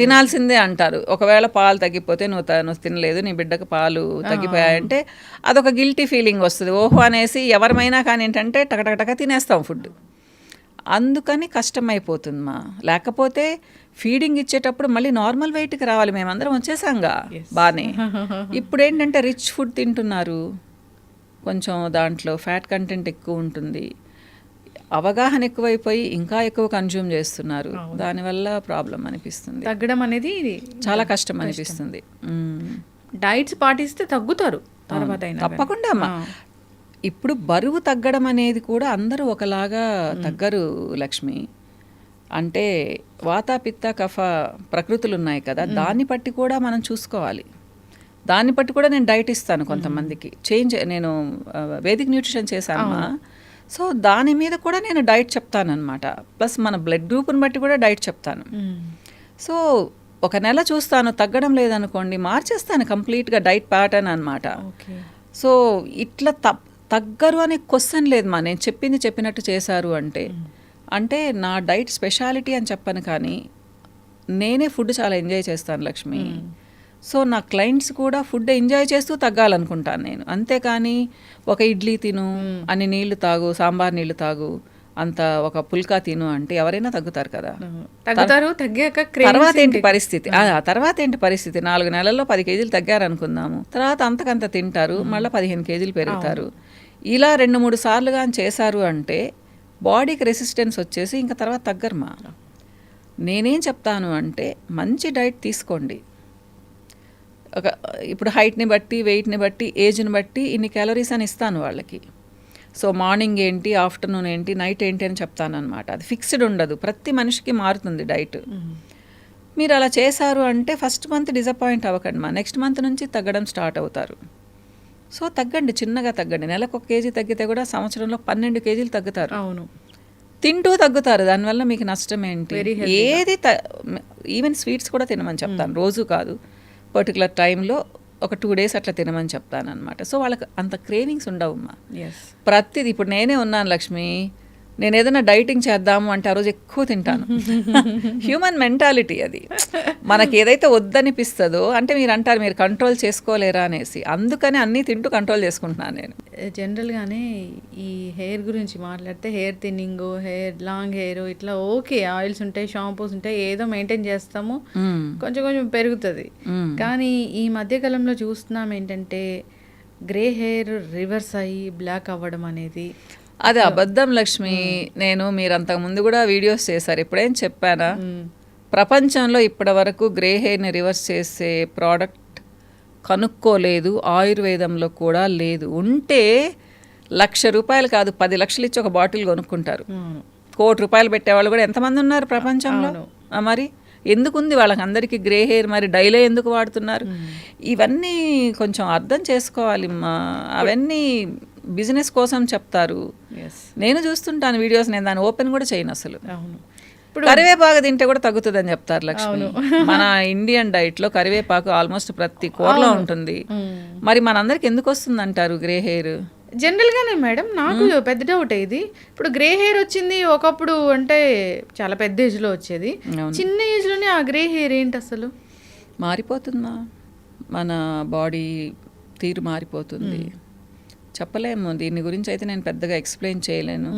తినాల్సిందే అంటారు. ఒకవేళ పాలు తగ్గిపోతే నువ్వు తినలేదు, నీ బిడ్డకు పాలు తగ్గిపోయాయంటే అదొక గిల్టీ ఫీలింగ్ వస్తుంది. ఓహో అనేసి ఎవరమైనా కానీ ఏంటంటే టకటకటక తినేస్తాం ఫుడ్. అందుకని కష్టమైపోతుందమ్మా. లేకపోతే ఫీడింగ్ ఇచ్చేటప్పుడు మళ్ళీ నార్మల్ వెయిట్కి రావాలి. మేమందరం వచ్చేసాంగా బాగానే. ఇప్పుడు ఏంటంటే రిచ్ ఫుడ్ తింటున్నారు, కొంచెం దాంట్లో ఫ్యాట్ కంటెంట్ ఎక్కువ ఉంటుంది, అవగాహన ఎక్కువైపోయి ఇంకా ఎక్కువ కన్జ్యూమ్ చేస్తున్నారు. దానివల్ల ప్రాబ్లం అనిపిస్తుంది, తగ్గడం అనేది చాలా కష్టం అనిపిస్తుంది. డైట్స్ పాటిస్తే తగ్గుతారు తర్వాత తప్పకుండా అమ్మా. ఇప్పుడు బరువు తగ్గడం అనేది కూడా అందరూ ఒకలాగా తగ్గరు లక్ష్మి. అంటే వాత పిత్త కఫ ప్రకృతులు ఉన్నాయి కదా, దాన్ని బట్టి కూడా మనం చూసుకోవాలి. దాన్ని బట్టి కూడా నేను డైట్ ఇస్తాను కొంతమందికి. నేను వేదిక్ న్యూట్రిషన్ చేశానమ్మా. సో దాని మీద కూడా నేను డైట్ చెప్తానన్నమాట. ప్లస్ మన బ్లడ్ గ్రూప్ని బట్టి కూడా డైట్ చెప్తాను. సో ఒక నెల చూస్తాను, తగ్గడం లేదనుకోండి మార్చేస్తాను కంప్లీట్గా డైట్ ప్యాటర్న్ అనమాట. సో ఇట్లా తగ్గరు అనే క్వశ్చన్ లేదు మా. నేను చెప్పినట్టు చేశారు అంటే నా డైట్ స్పెషాలిటీ అని చెప్పను, కానీ నేనే ఫుడ్ చాలా ఎంజాయ్ చేస్తాను లక్ష్మి. సో నా క్లయింట్స్ కూడా ఫుడ్ ఎంజాయ్ చేస్తూ తగ్గాలనుకుంటాను నేను. అంతేకాని ఒక ఇడ్లీ తిను, అన్ని నీళ్లు తాగు, సాంబార్ నీళ్లు తాగు, అంత ఒక పుల్కా తిను అంటే ఎవరైనా తగ్గుతారు కదా. తర్వాత ఏంటి పరిస్థితి? తర్వాత ఏంటి పరిస్థితి? 4 నెలల్లో 10 కేజీలు తగ్గారనుకుందాము, తర్వాత అంతకంత తింటారు, మళ్ళీ 15 కేజీలు పెరుగుతారు. ఇలా 2-3 సార్లు కానీ చేశారు అంటే బాడీకి రెసిస్టెన్స్ వచ్చేసి ఇంకా తర్వాత తగ్గరమా. నేనేం చెప్తాను అంటే మంచి డైట్ తీసుకోండి. ఇప్పుడు హైట్ని బట్టి, వెయిట్ని బట్టి, ఏజ్ని బట్టి ఇన్ని క్యాలరీస్ అని ఇస్తాను వాళ్ళకి. సో మార్నింగ్ ఏంటి, ఆఫ్టర్నూన్ ఏంటి, నైట్ ఏంటి అని చెప్తాను అనమాట. అది ఫిక్స్డ్ ఉండదు, ప్రతి మనిషికి మారుతుంది డైట్. మీరు అలా చేశారు అంటే ఫస్ట్ మంత్ డిసప్పాయింట్ అవ్వకండి మా, నెక్స్ట్ మంత్ నుంచి తగ్గడం స్టార్ట్ అవుతారు. సో తగ్గండి, చిన్నగా తగ్గండి. నెలకు 1 కేజీ తగ్గితే కూడా సంవత్సరంలో 12 కేజీలు తగ్గుతారు. అవును, తింటూ తగ్గుతారు. దానివల్ల మీకు నష్టం ఏంటి? ఏది ఈవెన్ స్వీట్స్ కూడా తినమని చెప్తాను, రోజు కాదు, పర్టికులర్ టైంలో ఒక 2 days అట్లా తినమని చెప్తాను అనమాట. సో వాళ్ళకి అంత క్రేవింగ్స్ ఉండవమ్మా. ప్రతిది ఇప్పుడు నేనే ఉన్నాను లక్ష్మి, నేను ఏదైనా డైటింగ్ చేద్దాము అంటే ఆ రోజు ఎక్కువ తింటాను. హ్యూమన్ మెంటాలిటీ అది. మనకి ఏదైతే వద్దనిపిస్తుందో, అంటే మీరు అంటారు మీరు కంట్రోల్ చేసుకోలేరా అనేసి, అందుకని అన్నీ తింటూ కంట్రోల్ చేసుకుంటున్నాను నేను. జనరల్గానే ఈ హెయిర్ గురించి మాట్లాడితే హెయిర్ థిన్నింగ్, లాంగ్ హెయిర్ ఇట్లా ఓకే, ఆయిల్స్ ఉంటాయి, షాంపూస్ ఉంటాయి, ఏదో మెయింటైన్ చేస్తాము, కొంచెం కొంచెం పెరుగుతుంది. కానీ ఈ మధ్యకాలంలో చూస్తున్నాం ఏంటంటే గ్రే హెయిర్ రివర్స్ అయ్యి బ్లాక్ అవ్వడం అనేది అది అబద్ధం లక్ష్మి. మీరు అంతకుముందు కూడా వీడియోస్ చేశారు, ఎప్పుడేం చెప్పానా? ప్రపంచంలో ఇప్పటి వరకు గ్రే హెయిర్ని రివర్స్ చేసే ప్రోడక్ట్ కనుక్కోలేదు, ఆయుర్వేదంలో కూడా లేదు. ఉంటే ₹1,00,000 కాదు 10 లక్షలు ఇచ్చి ఒక బాటిల్ కొనుక్కుంటారు. ₹1,00,00,000 పెట్టేవాళ్ళు కూడా ఎంతమంది ఉన్నారు ప్రపంచంలో? మరి ఎందుకుంది వాళ్ళకి అందరికీ గ్రే హెయిర్? మరి డైలీ ఎందుకు వాడుతున్నారు? ఇవన్నీ కొంచెం అర్థం చేసుకోవాలి మా. అవన్నీ బిజినెస్ కోసం చెప్తారు. నేను చూస్తుంటాను వీడియోస్, నేను దాన్ని ఓపెన్ కూడా చేయను అసలు. కరివేపాకు తింటే కూడా తగ్గుతుందని చెప్తారు లక్ష్మి. మన ఇండియన్ డైట్లో కరివేపాకు ఆల్మోస్ట్ ప్రతి కూరలో ఉంటుంది. మరి మనందరికి ఎందుకు వస్తుంది అంటారు గ్రే హెయిర్? జనరల్గానే మేడం, నాకు పెద్ద డౌట్ ఇది. ఇప్పుడు గ్రే హెయిర్ వచ్చింది ఒకప్పుడు, అంటే చాలా పెద్ద ఏజ్లో వచ్చేది, చిన్న ఏజ్లోనే ఆ గ్రే హెయిర్ ఏంటి అసలు? మారిపోతుందా, మన బాడీ తీరు మారిపోతుంది. చెప్పలేము, దీని గురించి అయితే నేను పెద్దగా ఎక్స్ప్లెయిన్ చేయలేను.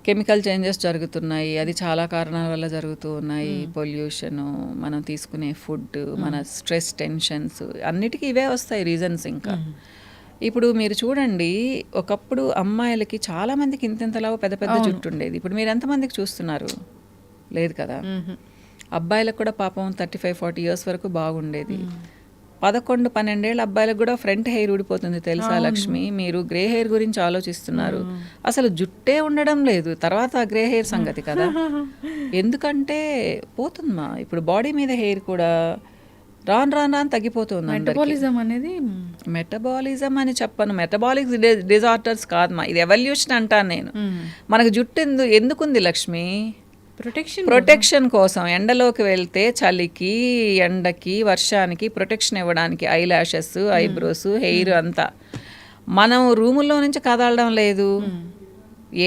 కెమికల్ చేంజెస్ జరుగుతున్నాయి, అది చాలా కారణాల వల్ల జరుగుతూ ఉన్నాయి. పొల్యూషను, మనం తీసుకునే ఫుడ్, మన స్ట్రెస్, టెన్షన్స్, అన్నిటికీ ఇవే వస్తాయి రీజన్స్. ఇంకా ఇప్పుడు మీరు చూడండి, ఒకప్పుడు అమ్మాయిలకి చాలామందికి ఇంతెంతలా పెద్ద పెద్ద జుట్టు ఉండేది. ఇప్పుడు మీరు ఎంతమందికి చూస్తున్నారు? లేదు కదా. అబ్బాయిలకు కూడా పాపం 35-40 years వరకు బాగుండేది. 11-12 ఏళ్ళ అబ్బాయిలకు కూడా ఫ్రంట్ హెయిర్ ఊడిపోతుంది తెలుసా లక్ష్మి? మీరు గ్రే హెయిర్ గురించి ఆలోచిస్తున్నారు, అసలు జుట్టే ఉండడం లేదు, తర్వాత గ్రే హెయిర్ సంగతి కదా. ఎందుకంటే పోతుందమ్మా, ఇప్పుడు బాడీ మీద హెయిర్ కూడా రాను రాను రాను తగ్గిపోతుంది. మెటబాలిజం అనేది, మెటబాలిజం అని చెప్పను, మెటబాలిక్ డిజార్డర్స్ కాదమ్మా, ఇది ఎవల్యూషన్ అంటాను నేను. మనకు జుట్టు ఎందుకుంది లక్ష్మి? ప్రొటెక్షన్ కోసం. ఎండలోకి వెళ్తే చలికి, ఎండకి, వర్షానికి ప్రొటెక్షన్ ఇవ్వడానికి ఐ ల్యాషెస్, ఐబ్రోస్, హెయిర్ అంతా. మనం రూముల్లో నుంచి కదలడం లేదు,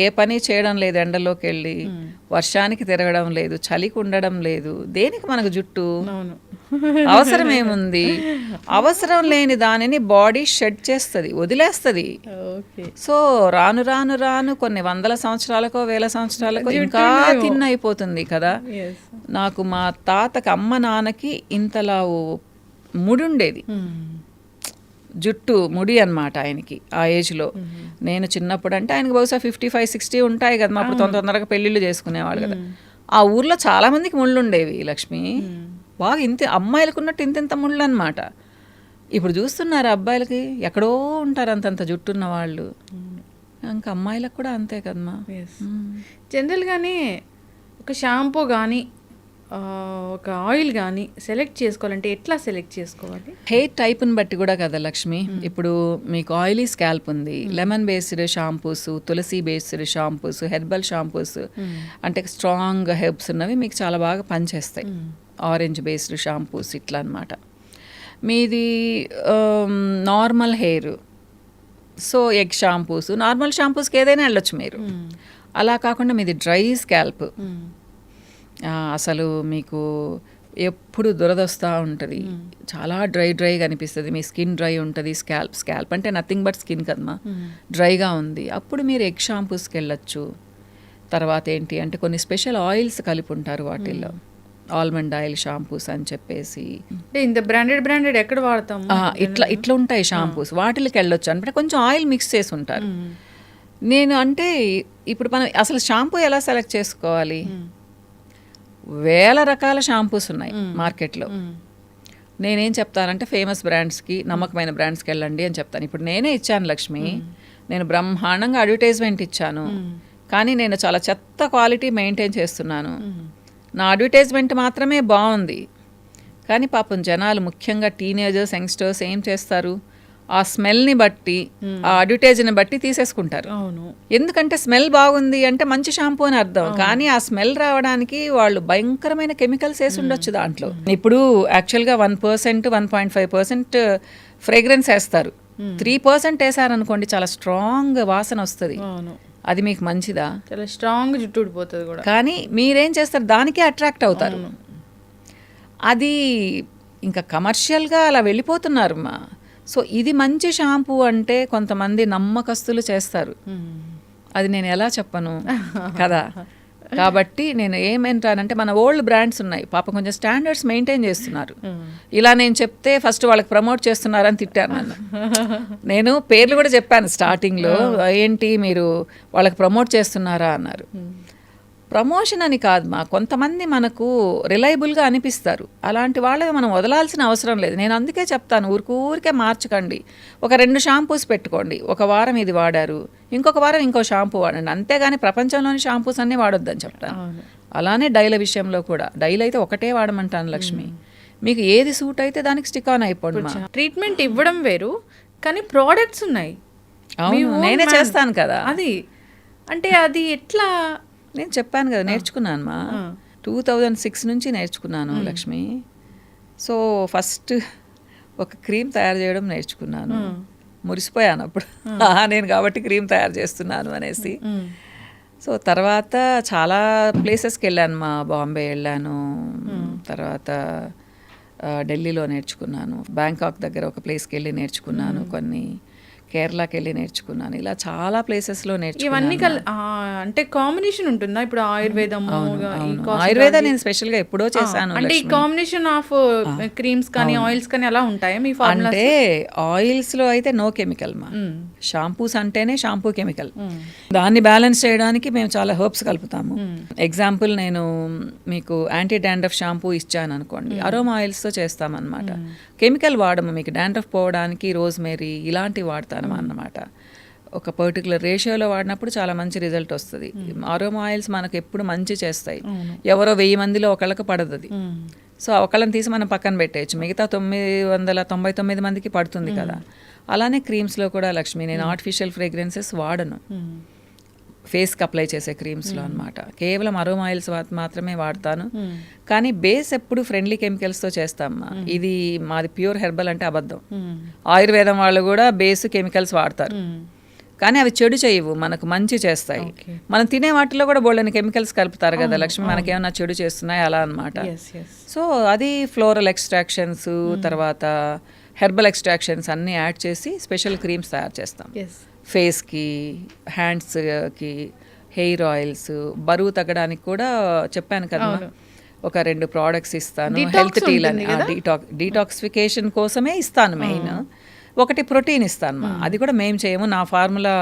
ఏ పని చేయడం లేదు, ఎండలోకి వెళ్ళి వర్షానికి తిరగడం లేదు, చలికి ఉండడం లేదు. దేనికి మనకు జుట్టు? అవసరం ఏముంది? అవసరం లేని దానిని బాడీ షెడ్ చేస్తుంది, వదిలేస్తుంది. సో రాను రాను రాను కొన్ని 100 సంవత్సరాలకో 1000 సంవత్సరాలకో ఇంకా థిన్ అయిపోతుంది కదా. నాకు మా తాతకి, అమ్మ నాన్నకి ఇంతలా ముడి ఉండేది, జుట్టు ముడి అన్నమాట ఆయనకి ఆ ఏజ్లో. నేను చిన్నప్పుడు అంటే ఆయనకి బహుశా 55-60 ఉంటాయి కదా, అప్పుడు తొందరగా పెళ్ళిళ్ళు చేసుకునేవాడు కదా. ఆ ఊర్లో చాలా మందికి ముళ్ళు ఉండేవి లక్ష్మి, బాగా ఇంత అమ్మాయిలకు ఉన్నట్టు ఇంత ముళ్ళు అనమాట. ఇప్పుడు చూస్తున్నారు అబ్బాయిలకి ఎక్కడో ఉంటారు అంతంత జుట్టున్న వాళ్ళు, ఇంకా అమ్మాయిలకు కూడా అంతే కదమ్మా. జనరల్గానే ఒక షాంపూ కానీ ఒక ఆయిల్ కానీ సెలెక్ట్ చేసుకోవాలంటే ఎట్లా సెలెక్ట్ చేసుకోవాలి? హెయిర్ టైప్ని బట్టి కూడా కదా లక్ష్మి. ఇప్పుడు మీకు ఆయిలీ స్కాల్ప్ ఉంది, లెమన్ బేస్డ్ షాంపూస్, తులసి బేస్డ్ షాంపూస్, హెర్బల్ షాంపూస్ అంటే స్ట్రాంగ్ హెర్బ్స్ ఉన్నవి మీకు చాలా బాగా పనిచేస్తాయి. ఆరెంజ్ బేస్డ్ షాంపూస్ ఇట్లా అనమాట. మీది normal hair, so egg shampoos, normal షాంపూస్కి ఏదైనా వెళ్ళొచ్చు మీరు. అలా కాకుండా మీది డ్రై స్కాల్ప్, అసలు మీకు ఎప్పుడు దురదొస్తూ ఉంటుంది, చాలా డ్రైగా అనిపిస్తుంది, మీ స్కిన్ డ్రై ఉంటుంది. స్కాల్ప్ అంటే నథింగ్ బట్ స్కిన్ కదమ్మా, డ్రైగా ఉంది, అప్పుడు మీరు ఎగ్ షాంపూస్కి వెళ్ళొచ్చు. తర్వాత ఏంటి అంటే కొన్ని స్పెషల్ ఆయిల్స్ కలిపి ఉంటారు వాటిల్లో, ఆల్మండ్ ఆయిల్ షాంపూస్ అని చెప్పేసి. ఇంత బ్రాండెడ్ ఎక్కడ వాడతాం, ఇట్లా ఉంటాయి షాంపూస్, వాటికి వెళ్ళొచ్చు. అంటే కొంచెం ఆయిల్ మిక్స్ చేసి ఉంటారు. నేను అంటే ఇప్పుడు మనం అసలు షాంపూ ఎలా సెలెక్ట్ చేసుకోవాలి? 1000 రకాల షాంపూస్ ఉన్నాయి మార్కెట్లో. నేనేం చెప్తానంటే ఫేమస్ బ్రాండ్స్కి, నమ్మకమైన బ్రాండ్స్కి వెళ్ళండి అని చెప్తాను. ఇప్పుడు నేనే ఇచ్చాను లక్ష్మి, నేను బ్రహ్మాండంగా అడ్వర్టైజ్మెంట్ ఇచ్చాను, కానీ నేను చాలా చెత్త క్వాలిటీ మెయింటైన్ చేస్తున్నాను. నా అడ్వర్టైజ్మెంట్ మాత్రమే బాగుంది, కానీ పాపం జనాలు ముఖ్యంగా టీనేజర్స్, యంగ్స్టర్స్ ఏం చేస్తారు, ఆ స్మెల్ని బట్టి, ఆ అడ్వర్టైజ్ని బట్టి తీసేసుకుంటారు. ఎందుకంటే స్మెల్ బాగుంది అంటే మంచి షాంపూ అని అర్థం, కానీ ఆ స్మెల్ రావడానికి వాళ్ళు భయంకరమైన కెమికల్స్ వేసి ఉండొచ్చు దాంట్లో. ఇప్పుడు యాక్చువల్గా 1%, 1.5% ఫ్రేగ్రెన్స్ వేస్తారు, 3% వేసారనుకోండి చాలా స్ట్రాంగ్ వాసన వస్తుంది. అది మీకు మంచిదా? చాలా స్ట్రాంగ్ జుట్టు ఊడిపోతుంది కూడా. కానీ మీరేం చేస్తారు, దానికే అట్రాక్ట్ అవుతారు. అది ఇంకా కమర్షియల్గా అలా వెళ్ళిపోతున్నారు మా. సో ఇది మంచి షాంపూ అంటే కొంతమంది నమ్మకస్తులు చేస్తారు, అది నేను ఎలా చెప్పను కదా. కాబట్టి నేను ఏమంటానంటే మన ఓల్డ్ బ్రాండ్స్ ఉన్నాయి, పాప కొంచెం స్టాండర్డ్స్ మెయింటైన్ చేస్తున్నారు. ఇలా నేను చెప్తే ఫస్ట్ వాళ్ళకి ప్రమోట్ చేస్తున్నారని తిట్టాను నన్ను. నేను పేర్లు కూడా చెప్పాను స్టార్టింగ్లో, ఏంటి మీరు వాళ్ళకి ప్రమోట్ చేస్తున్నారా అన్నారు. ప్రమోషన్ అని కాదు మా, కొంతమంది మనకు రిలయబుల్గా అనిపిస్తారు, అలాంటి వాళ్ళవి మనం వదలాల్సిన అవసరం లేదు. నేను అందుకే చెప్తాను, ఊరికే మార్చకండి. ఒక 2 షాంపూస్ పెట్టుకోండి, ఒక వారం ఇది వాడారు, ఇంకొక వారం ఇంకో షాంపూ వాడండి, అంతేగాని ప్రపంచంలోని షాంపూస్ అన్నీ వాడొద్దని చెప్తాను. అలానే డైల విషయంలో కూడా, డైల్ అయితే ఒకటే వాడమంటాను లక్ష్మి, మీకు ఏది సూట్ అయితే దానికి స్టిక్ ఆన్ అయిపోండి. ట్రీట్మెంట్ ఇవ్వడం వేరు, కానీ ప్రోడక్ట్స్ ఉన్నాయి. అవును, నేనే చేస్తాను కదా. అది అంటే అది ఎట్లా? నేను చెప్పాను కదా, నేర్చుకున్నాను మా, 2006 నుంచి నేర్చుకున్నాను లక్ష్మి. సో ఫస్ట్ ఒక క్రీమ్ తయారు చేయడం నేర్చుకున్నాను, మురిసిపోయాను అప్పుడు, నేను కాబట్టి క్రీమ్ తయారు చేస్తున్నాను అనేసి. సో తర్వాత చాలా ప్లేసెస్కి వెళ్ళాను మా, బాంబే వెళ్ళాను, తర్వాత ఢిల్లీలో నేర్చుకున్నాను, బ్యాంకాక్ దగ్గర ఒక ప్లేస్కి వెళ్ళి నేర్చుకున్నాను కొన్ని. కేరళకి వెళ్ళి నేర్చుకున్నాను. ఇలా చాలా ప్లేసెస్లో ఇవన్నీ నేర్చుకున్నాను. అంటే కాంబినేషన్ ఉంటుందా ఇప్పుడు ఆయుర్వేదము ఆయుర్వేద నేను స్పెషల్గా ఎప్పుడో చేశాను. అంటే ఈ కాంబినేషన్ ఆఫ్ క్రీమ్స్ కానీ ఆయిల్స్ కానీ అలా ఉంటాయా మీ ఫార్ములా? అంటే ఆయిల్స్లో అయితే నో కెమికల్ మా, షాంపూస్ అంటేనే షాంపూ కెమికల్. దాన్ని బ్యాలెన్స్ చేయడానికి మేము చాలా హర్బ్స్ కలుపుతాము. ఎగ్జాంపుల్ నేను మీకు యాంటీ డాండ్రఫ్ షాంపూ ఇచ్చాను అనుకోండి, అరోమా ఆయిల్స్తో చేస్తామన్నమాట. కెమికల్ వాడము. మీకు డాండ్రఫ్ పోవడానికి రోజ్మేరీ ఇలాంటివి వాడతాను అన్నమాట. ఒక పర్టికులర్ రేషియోలో వాడినప్పుడు చాలా మంచి రిజల్ట్ వస్తుంది. అరోమా ఆయిల్స్ మనకు ఎప్పుడు మంచి చేస్తాయి. ఎవరో 1000 మందిలో ఒకళ్ళకి పడదు అది. సో ఒకళ్ళని తీసి మనం పక్కన పెట్టేయచ్చు, మిగతా 999 మందికి పడుతుంది కదా. అలానే క్రీమ్స్లో కూడా లక్ష్మి నేను ఆర్టిఫిషియల్ ఫ్రేగ్రెన్సెస్ వాడను ఫేస్కి అప్లై చేసే క్రీమ్స్లో అనమాట. కేవలం అరోమా ఆయిల్స్ మాత్రమే వాడతాను. కానీ బేస్ ఎప్పుడు ఫ్రెండ్లీ కెమికల్స్తో చేస్తామా. ఇది మాది ప్యూర్ హెర్బల్ అంటే అబద్ధం. ఆయుర్వేదం వాళ్ళు కూడా బేస్ కెమికల్స్ వాడతారు, కానీ అవి చెడు చేయవు, మనకు మంచి చేస్తాయి. మనం తినే వాటిలో కూడా బోల్డని కెమికల్స్ కలుపుతారు కదా లక్ష్మి, మనకేమన్నా చెడు చేస్తున్నాయి అలా అనమాట. సో అది ఫ్లోరల్ ఎక్స్ట్రాక్షన్స్ తర్వాత హెర్బల్ ఎక్స్ట్రాక్షన్స్ అన్నీ యాడ్ చేసి స్పెషల్ క్రీమ్స్ తయారు చేస్తాం. ఫేస్కి, హ్యాండ్స్కి, హెయిర్ ఆయిల్స్, బరువు తగ్గడానికి కూడా చెప్పాను కదా ఒక 2 ప్రోడక్ట్స్ ఇస్తాను. హెల్త్ టీల్ అని డీటాక్సిఫికేషన్ కోసమే ఇస్తాను మెయిన్. ఒకటి ప్రోటీన్ ఇస్తాను అది కూడా మేము చేయము, నా ఫార్ములా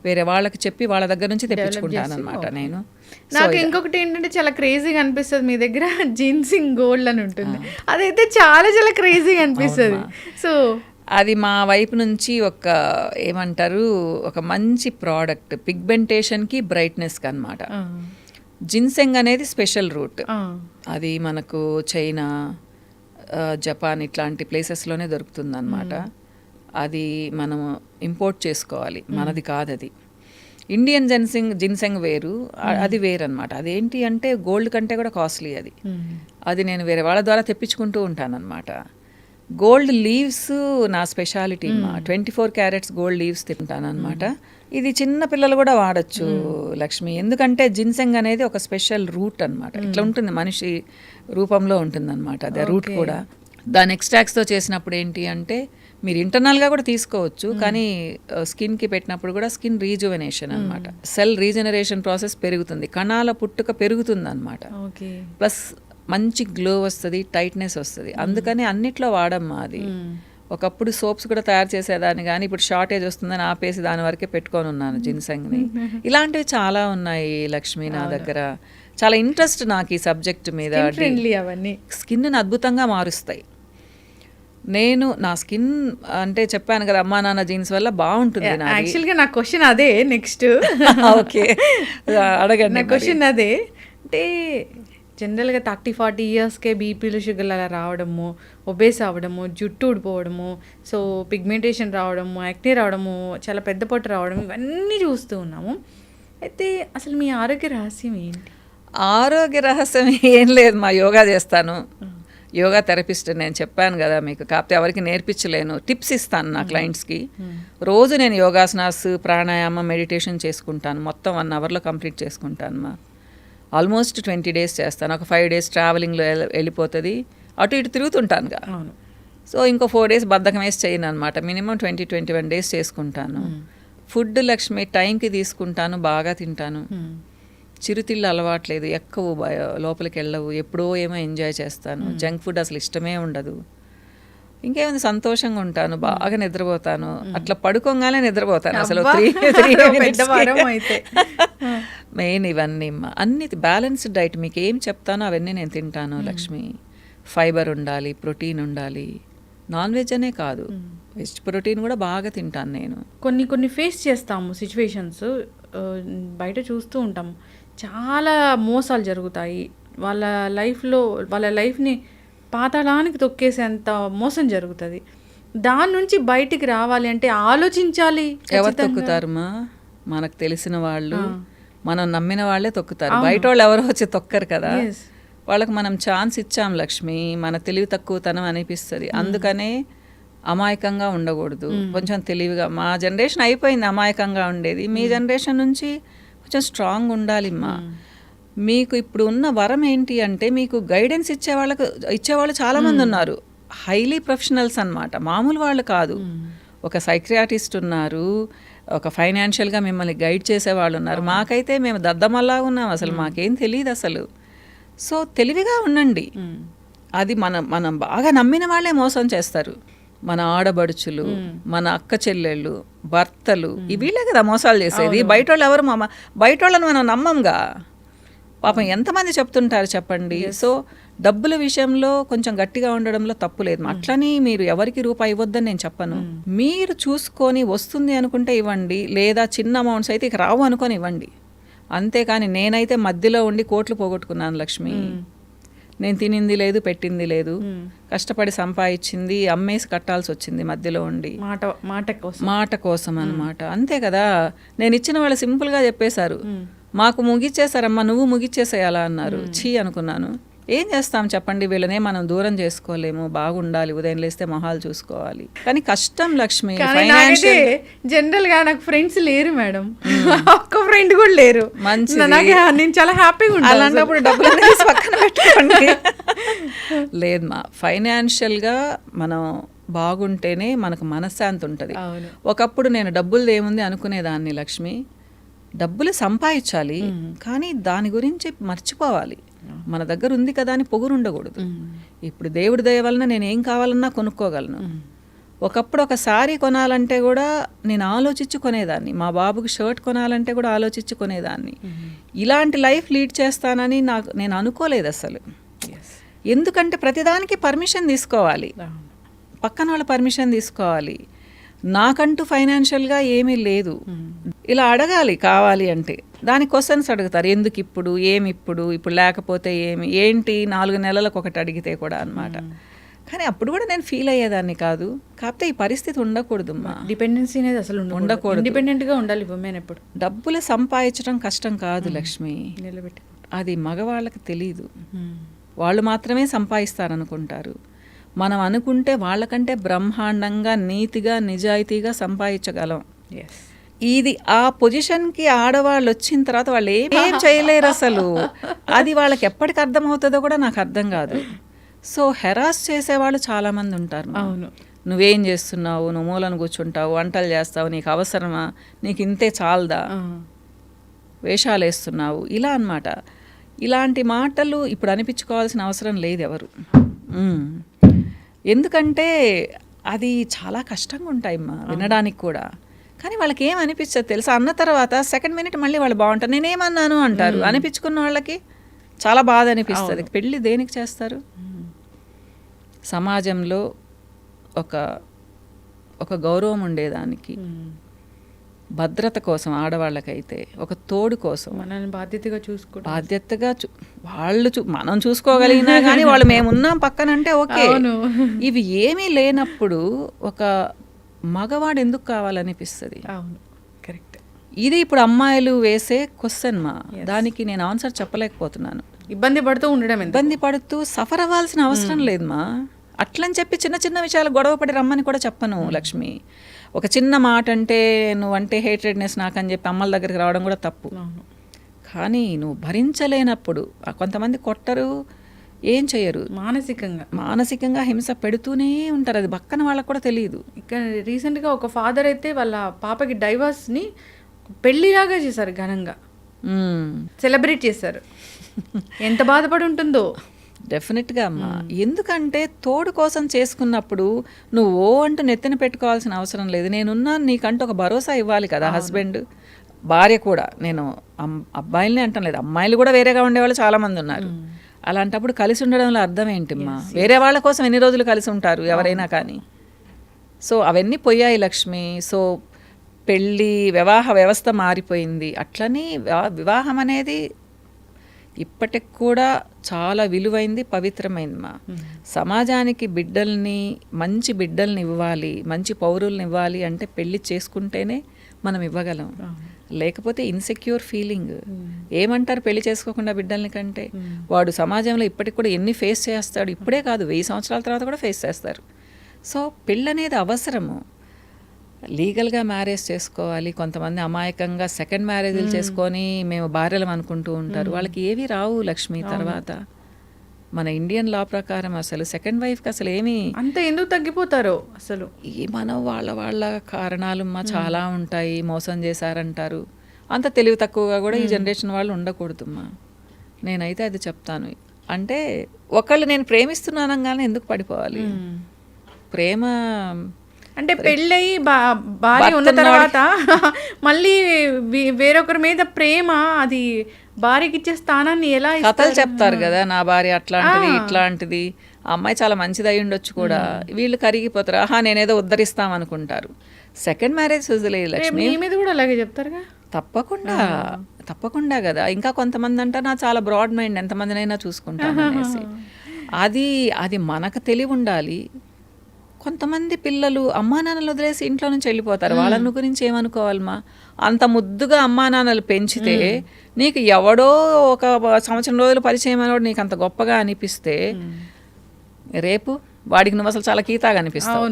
వేరే వాళ్ళకి చెప్పి వాళ్ళ దగ్గర నుంచి తెప్పించుకుంటాను అనమాట నేను. నాకు ఇంకొకటి ఏంటంటే చాలా క్రేజీగా అనిపిస్తుంది మీ దగ్గర జిన్సింగ్ గోల్డ్ అని ఉంటుంది, అదైతే చాలా చాలా క్రేజీగా అనిపిస్తుంది. సో అది మా వైపు నుంచి ఒక ఏమంటారు ఒక మంచి ప్రోడక్ట్ పిగ్మెంటేషన్కి బ్రైట్నెస్కి అనమాట. జిన్సెంగ్ అనేది స్పెషల్ రూట్, అది మనకు చైనా, జపాన్ ఇట్లాంటి ప్లేసెస్లోనే దొరుకుతుంది అనమాట. అది మనం ఇంపోర్ట్ చేసుకోవాలి, మనది కాదు అది. ఇండియన్ జిన్సెంగ్ వేరు, అది వేరు అనమాట. అదేంటి అంటే గోల్డ్ కంటే కూడా కాస్ట్లీ అది. అది నేను వేరే వాళ్ళ ద్వారా తెప్పించుకుంటూ ఉంటాను అనమాట. గోల్డ్ లీవ్స్ నా స్పెషాలిటీ మా, 24 క్యారెట్స్ గోల్డ్ లీవ్స్ తింటాను అనమాట. ఇది చిన్న పిల్లలు కూడా వాడచ్చు లక్ష్మి, ఎందుకంటే జిన్సెంగ్ అనేది ఒక స్పెషల్ రూట్ అనమాట. ఇట్లా ఉంటుంది, మనిషి రూపంలో ఉంటుంది అనమాట అదే రూట్ కూడా. దాని ఎక్స్ట్రాక్ట్స్తో చేసినప్పుడు ఏంటి అంటే మీరు ఇంటర్నల్గా కూడా తీసుకోవచ్చు, కానీ స్కిన్కి పెట్టినప్పుడు కూడా స్కిన్ రీజువెనేషన్ అనమాట. సెల్ రీజనరేషన్ ప్రాసెస్ పెరుగుతుంది, కణాల పుట్టుక పెరుగుతుంది అనమాట. ప్లస్ మంచి గ్లో వస్తుంది, టైట్నెస్ వస్తుంది. అందుకని అన్నిట్లో వాడమ్మా అది. ఒకప్పుడు సోప్స్ కూడా తయారు చేసేదాన్ని, కానీ ఇప్పుడు షార్టేజ్ వస్తుందని ఆపేసి దాని వరకే పెట్టుకొని ఉన్నాను జిన్సెంగ్ని. ఇలాంటివి చాలా ఉన్నాయి లక్ష్మి నా దగ్గర. చాలా ఇంట్రెస్ట్ నాకు ఈ సబ్జెక్ట్ మీద. స్కిన్ని అద్భుతంగా మారుస్తాయి. నేను నా స్కిన్ అంటే చెప్పాను కదా అమ్మా నాన్న జీన్స్ వల్ల బాగుంటుంది. యాక్చువల్గా నా క్వశ్చన్ అదే నెక్స్ట్. ఓకే అడగండి. నా క్వశ్చన్ అదే, అంటే జనరల్గా 30-40 ఇయర్స్కే బీపీలు షుగర్లు అలా రావడము, ఒబేస్ అవ్వడము, జుట్టు ఊడిపోవడము, సో పిగ్మెంటేషన్ రావడము, యాక్నే రావడము, చాలా పెద్ద పొట్టు రావడం, ఇవన్నీ చూస్తూ ఉన్నాము. అయితే అసలు మీ ఆరోగ్య రహస్యం ఏంటి? ఆరోగ్య రహస్యం ఏం లేదు మా, యోగా చేస్తాను. యోగా థెరపిస్ట్ నేను చెప్పాను కదా మీకు, కాకపోతే ఎవరికి నేర్పించలేను, టిప్స్ ఇస్తాను నా క్లయింట్స్కి. రోజు నేను యోగాసనాస్, ప్రాణాయామం, మెడిటేషన్ చేసుకుంటాను. మొత్తం 1 అవర్లో కంప్లీట్ చేసుకుంటాను మా. ఆల్మోస్ట్ 20 డేస్ చేస్తాను. ఒక 5 డేస్ ట్రావెలింగ్లో వెళ్ళిపోతుంది, అటు ఇటు తిరుగుతుంటానుగా. సో ఇంకో 4 డేస్ బద్ధకం వేసి చేయను అనమాట. మినిమం 20-21 డేస్ చేసుకుంటాను. ఫుడ్ లక్ష్మి టైంకి తీసుకుంటాను, బాగా తింటాను. చిరుతిళ్ళు అలవాట్లేదు, ఎక్కువ లోపలికి వెళ్ళవు, ఎప్పుడో ఏమో ఎంజాయ్ చేస్తాను. జంక్ ఫుడ్ అసలు ఇష్టమే ఉండదు. ఇంకేమైంది, సంతోషంగా ఉంటాను, బాగా నిద్రపోతాను. అట్లా పడుకోగానే నిద్రపోతాను అసలు. 3 అయితే మెయిన్ ఇవన్నీ అన్ని బ్యాలెన్స్డ్ డైట్ మీకు ఏం చెప్తానో అవన్నీ నేను తింటాను లక్ష్మి. ఫైబర్ ఉండాలి, ప్రోటీన్ ఉండాలి, నాన్ వెజ్ అనే కాదు, వెజ్ ప్రోటీన్ కూడా బాగా తింటాను నేను. కొన్ని ఫేస్ చేస్తాము సిచ్యువేషన్స్, బయట చూస్తూ ఉంటాము, చాలా మోసాలు జరుగుతాయి. వాళ్ళ లైఫ్ని పాతాళానికి తొక్కేసేంత మోసం జరుగుతుంది. దాని నుంచి బయటికి రావాలి అంటే ఆలోచించాలి. ఎవరు తొక్కుతారమ్మా? మనకు తెలిసిన వాళ్ళు, మనం నమ్మిన వాళ్ళే తొక్కుతారు. బయట వాళ్ళు ఎవరో వచ్చి తొక్కరు కదా. వాళ్ళకి మనం ఛాన్స్ ఇచ్చాం లక్ష్మి, మన తెలివి తక్కువతనం అనిపిస్తుంది. అందుకనే అమాయకంగా ఉండకూడదు, కొంచెం తెలివిగా. మా జనరేషన్ అయిపోయింది అమాయకంగా ఉండేది, మీ జనరేషన్ నుంచి కొంచెం స్ట్రాంగ్ ఉండాలిమ్మా. మీకు ఇప్పుడు ఉన్న వరం ఏంటి అంటే మీకు గైడెన్స్ ఇచ్చేవాళ్ళు చాలామంది ఉన్నారు, హైలీ ప్రొఫెషనల్స్ అన్నమాట, మామూలు వాళ్ళు కాదు. ఒక సైక్రియాటిస్ట్ ఉన్నారు, ఒక ఫైనాన్షియల్గా మిమ్మల్ని గైడ్ చేసేవాళ్ళు ఉన్నారు. మాకైతే మేము దద్దమల్లా ఉన్నాం, అసలు మాకేం తెలియదు అసలు. సో తెలివిగా ఉండండి. అది మనం బాగా నమ్మిన వాళ్ళే మోసం చేస్తారు. మన ఆడబడుచులు, మన అక్క చెల్లెళ్ళు, భర్తలు, వీళ్ళే కదా మోసాలు చేసేది. బయట వాళ్ళు ఎవరు బయట వాళ్ళని మనం నమ్మంగా. పాపం ఎంతమంది చెప్తుంటారు చెప్పండి. సో డబ్బుల విషయంలో కొంచెం గట్టిగా ఉండడంలో తప్పు లేదు. అట్లని మీరు ఎవరికి రూపాయి ఇవ్వద్దని నేను చెప్పను. మీరు చూసుకొని వస్తుంది అనుకుంటే ఇవ్వండి, లేదా చిన్న అమౌంట్స్ అయితే ఇక రావు అనుకొని ఇవ్వండి. అంతేకాని నేనైతే మధ్యలో ఉండి కోట్లు పోగొట్టుకున్నాను లక్ష్మి. నేను తినింది లేదు, పెట్టింది లేదు, కష్టపడి సంపాదించింది అమ్మేసి కట్టాల్సి వచ్చింది మధ్యలో ఉండి, మాట కోసం అన్నమాట. అంతే కదా. నేను ఇచ్చిన వాళ్ళు సింపుల్గా చెప్పేశారు, మాకు ముగిచ్చేసారమ్మా, నువ్వు ముగిచ్చేసేయాలా అన్నారు. ఛీ అనుకున్నాను. ఏం చేస్తాం చెప్పండి, వీళ్ళనే మనం దూరం చేసుకోలేము. బాగుండాలి, ఉదయం లేస్తే మొహాలు చూసుకోవాలి, కానీ కష్టం లక్ష్మి. జనరల్ గా నాకు ఫ్రెండ్స్ లేరు మేడం, ఒక్క ఫ్రెండ్ కూడా లేరు. మంచిది, నేను చాలా హ్యాపీగా ఉంటాను. అలాంటప్పుడు డబ్బులు అనేసి పక్కన పెట్టుకోండి. లేదు మా, ఫైనాన్షియల్గా మనం బాగుంటేనే మనకు మనశ్శాంతి ఉంటుంది. ఒకప్పుడు నేను డబ్బులు ఏముంది అనుకునేదాన్ని లక్ష్మి. డబ్బులు సంపాదించాలి, కానీ దాని గురించి మర్చిపోవాలి. మన దగ్గర ఉంది కదా అని పొగురు ఉండకూడదు. ఇప్పుడు దేవుడి దయ వలన నేను ఏం కావాలన్నా కొనుక్కోగలను. ఒకప్పుడు ఒక సారీ కొనాలంటే కూడా నేను ఆలోచించి కొనేదాన్ని, మా బాబుకి షర్ట్ కొనాలంటే కూడా ఆలోచించి కొనేదాన్ని. ఇలాంటి లైఫ్ లీడ్ చేస్తానని నేను అనుకోలేదు అసలు. ఎందుకంటే ప్రతిదానికి పర్మిషన్ తీసుకోవాలి, పక్కన వాళ్ళ పర్మిషన్ తీసుకోవాలి. నాకంటూ ఫైనాన్షియల్గా ఏమీ లేదు. ఇలా అడగాలి కావాలి అంటే. దాని క్వశ్చన్స్ అడుగుతారు, ఎందుకు ఇప్పుడు, ఏమి ఇప్పుడు లేకపోతే ఏంటి 4 నెలలకు ఒకటి అడిగితే కూడా అన్నమాట. కానీ అప్పుడు కూడా నేను ఫీల్ అయ్యేదాన్ని కాదు. కాకపోతే ఈ పరిస్థితి ఉండకూడదు. డిపెండెన్సీ అనేది అసలు ఉండకూడదు. ఇండిపెండెంట్గా ఉండాలి ఉమెన్. ఎప్పుడు డబ్బులు సంపాదించడం కష్టం కాదు లక్ష్మి, అది మగవాళ్ళకి తెలీదు. వాళ్ళు మాత్రమే సంపాదిస్తారనుకుంటారు. మనం అనుకుంటే వాళ్ళకంటే బ్రహ్మాండంగా, నీతిగా, నిజాయితీగా సంపాదించగలం. ఇది ఆ పొజిషన్కి ఆడవాళ్ళు వచ్చిన తర్వాత వాళ్ళు ఏం చేయలేరు అసలు. అది వాళ్ళకి ఎప్పటికి అర్థమవుతుందో కూడా నాకు అర్థం కాదు. సో హెరాస్ చేసేవాళ్ళు చాలామంది ఉంటారు. అవును, నువ్వేం చేస్తున్నావు, నువ్వు మూలను కూర్చుంటావు, వంటలు చేస్తావు, నీకు అవసరమా, నీకు ఇంతే చాలదా, వేషాలు వేస్తున్నావు, ఇలా అన్నమాట. ఇలాంటి మాటలు ఇప్పుడు అనిపించుకోవాల్సిన అవసరం లేదు ఎవరు. ఎందుకంటే అది చాలా కష్టంగా ఉంటాయమ్మా వినడానికి కూడా. కానీ వాళ్ళకి ఏం అనిపించదు తెలుసా, అన్న తర్వాత సెకండ్ మినిట్ మళ్ళీ వాళ్ళు బాగుంటారు, నేనేమన్నాను అంటారు. అనిపించుకున్న వాళ్ళకి చాలా బాధ అనిపిస్తుంది. పెళ్ళి దేనికి చేస్తారు? సమాజంలో ఒక గౌరవం ఉండేదానికి, భద్రత కోసం, ఆడవాళ్ళకైతే ఒక తోడు కోసం, మనల్ని బాధ్యతగా మనం చూసుకోగలిగినా కానీ వాళ్ళు మేమున్నాం పక్కనంటే ఓకే. ఇవి ఏమీ లేనప్పుడు ఒక మగవాడు ఎందుకు కావాలనిపిస్తుంది? కరెక్ట్. ఇది ఇప్పుడు అమ్మాయిలు వేసే క్వశ్చన్ మా, దానికి నేను ఆన్సర్ చెప్పలేకపోతున్నాను. ఇబ్బంది పడుతూ సఫర్ అవ్వాల్సిన అవసరం లేదు మా. అట్లని చెప్పి చిన్న చిన్న విషయాలు గొడవపడి రమ్మని కూడా చెప్పను లక్ష్మి. ఒక చిన్న మాట అంటే నువ్వంటే హేట్రెడ్నెస్ నాకని చెప్పి అమ్మల దగ్గరికి రావడం కూడా తప్పు. కానీ నువ్వు భరించలేనప్పుడు, కొంతమంది కొట్టరు, ఏం చేయరు, మానసికంగా హింస పెడుతూనే ఉంటారు. అది పక్కన వాళ్ళకు కూడా తెలియదు. ఇక్కడ రీసెంట్గా ఒక ఫాదర్ అయితే వాళ్ళ పాపకి డైవర్స్ని పెళ్లిలాగా చేశారు, ఘనంగా సెలబ్రేట్ చేశారు. ఎంత బాధపడి ఉంటుందో. డెఫినెట్గా అమ్మా. ఎందుకంటే తోడు కోసం చేసుకున్నప్పుడు నువ్వు ఓ అంటూ నెత్తిన పెట్టుకోవాల్సిన అవసరం లేదు. నేనున్నాను నీకంటూ ఒక భరోసా ఇవ్వాలి కదా హస్బెండ్, భార్య కూడా. నేను అబ్బాయిల్ని అంటాం లేదు, అమ్మాయిలు కూడా వేరేగా ఉండేవాళ్ళు చాలామంది ఉన్నారు. అలాంటప్పుడు కలిసి ఉండడంలో అర్థం ఏంటిమ్మా? వేరే వాళ్ళ కోసం ఎన్ని రోజులు కలిసి ఉంటారు ఎవరైనా కానీ. సో అవన్నీ పోయాయి లక్ష్మి. సో పెళ్ళి, వివాహ వ్యవస్థ మారిపోయింది. అట్లని వివాహం అనేది ఇప్పటికి కూడా చాలా విలువైంది, పవిత్రమైంది మా. సమాజానికి మంచి బిడ్డల్ని ఇవ్వాలి, మంచి పౌరుల్ని ఇవ్వాలి అంటే పెళ్లి చేసుకుంటేనే మనం ఇవ్వగలం. లేకపోతే ఇన్సెక్యూర్ ఫీలింగ్. ఏమంటారు పెళ్లి చేసుకోకుండా బిడ్డల్ని కంటే? వాడు సమాజంలో ఇప్పటికి కూడా ఎన్ని ఫేస్ చేస్తాడు, ఇప్పుడే కాదు 1000 సంవత్సరాల తర్వాత కూడా ఫేస్ చేస్తారు. సో పెళ్ళి అనేది అవసరము. లీగల్గా మ్యారేజ్ చేసుకోవాలి. కొంతమంది అమాయకంగా సెకండ్ మ్యారేజ్లు చేసుకొని మేము భార్యలం అనుకుంటూ ఉంటారు. వాళ్ళకి ఏవి రావు లక్ష్మి తర్వాత. మన ఇండియన్ లా ప్రకారం అసలు సెకండ్ వైఫ్కి అసలు ఏమీ అంత ఎందుకు తగ్గిపోతారో అసలు. ఈ మన వాళ్ళ కారణాలు చాలా ఉంటాయి, మోసం చేశారంటారు. అంత తెలివి తక్కువగా కూడా ఈ జనరేషన్ వాళ్ళు ఉండకూడదుమ్మా. నేనైతే అది చెప్తాను. అంటే ఒకళ్ళు నేను ప్రేమిస్తున్నానంగానే ఎందుకు పడిపోవాలి? ప్రేమ అంటే పెళ్ళయి భార్య ఉన్న తర్వాత మళ్ళీ వేరొకరి మీద ప్రేమ, అది భార్యకి ఇచ్చే స్థానాన్ని ఎలా కథలు చెప్తారు కదా, నా భార్య అట్లాంటిది ఇట్లాంటిది, ఆ అమ్మాయి చాలా మంచిది అయి ఉండొచ్చు కూడా. వీళ్ళు కరిగిపోతారు, ఆహా నేనేదో ఉద్ధరిస్తాం అనుకుంటారు. సెకండ్ మ్యారేజ్ వదిలేదు లక్ష్మి. మీ మీద కూడా అలాగే చెప్తారుగా. తప్పకుండా కదా. ఇంకా కొంతమంది అంటారు నా చాలా బ్రాడ్ మైండ్, ఎంతమందినైనా చూసుకుంటాను అనేసి. అది మనకు తెలివి ఉండాలి. కొంతమంది పిల్లలు అమ్మా నాన్నలు వదిలేసి ఇంట్లో నుంచి వెళ్ళిపోతారు. వాళ్ళని గురించి ఏమనుకోవాలమ్మా? అంత ముద్దుగా అమ్మా నాన్నలు పెంచితే నీకు ఎవడో ఒక సంవత్సరం రోజులు పరిచయం అయినోడు నీకు అంత గొప్పగా అనిపిస్తే రేపు వాడికి నువ్వు అసలు చాలా కీతాగా అనిపిస్తావు.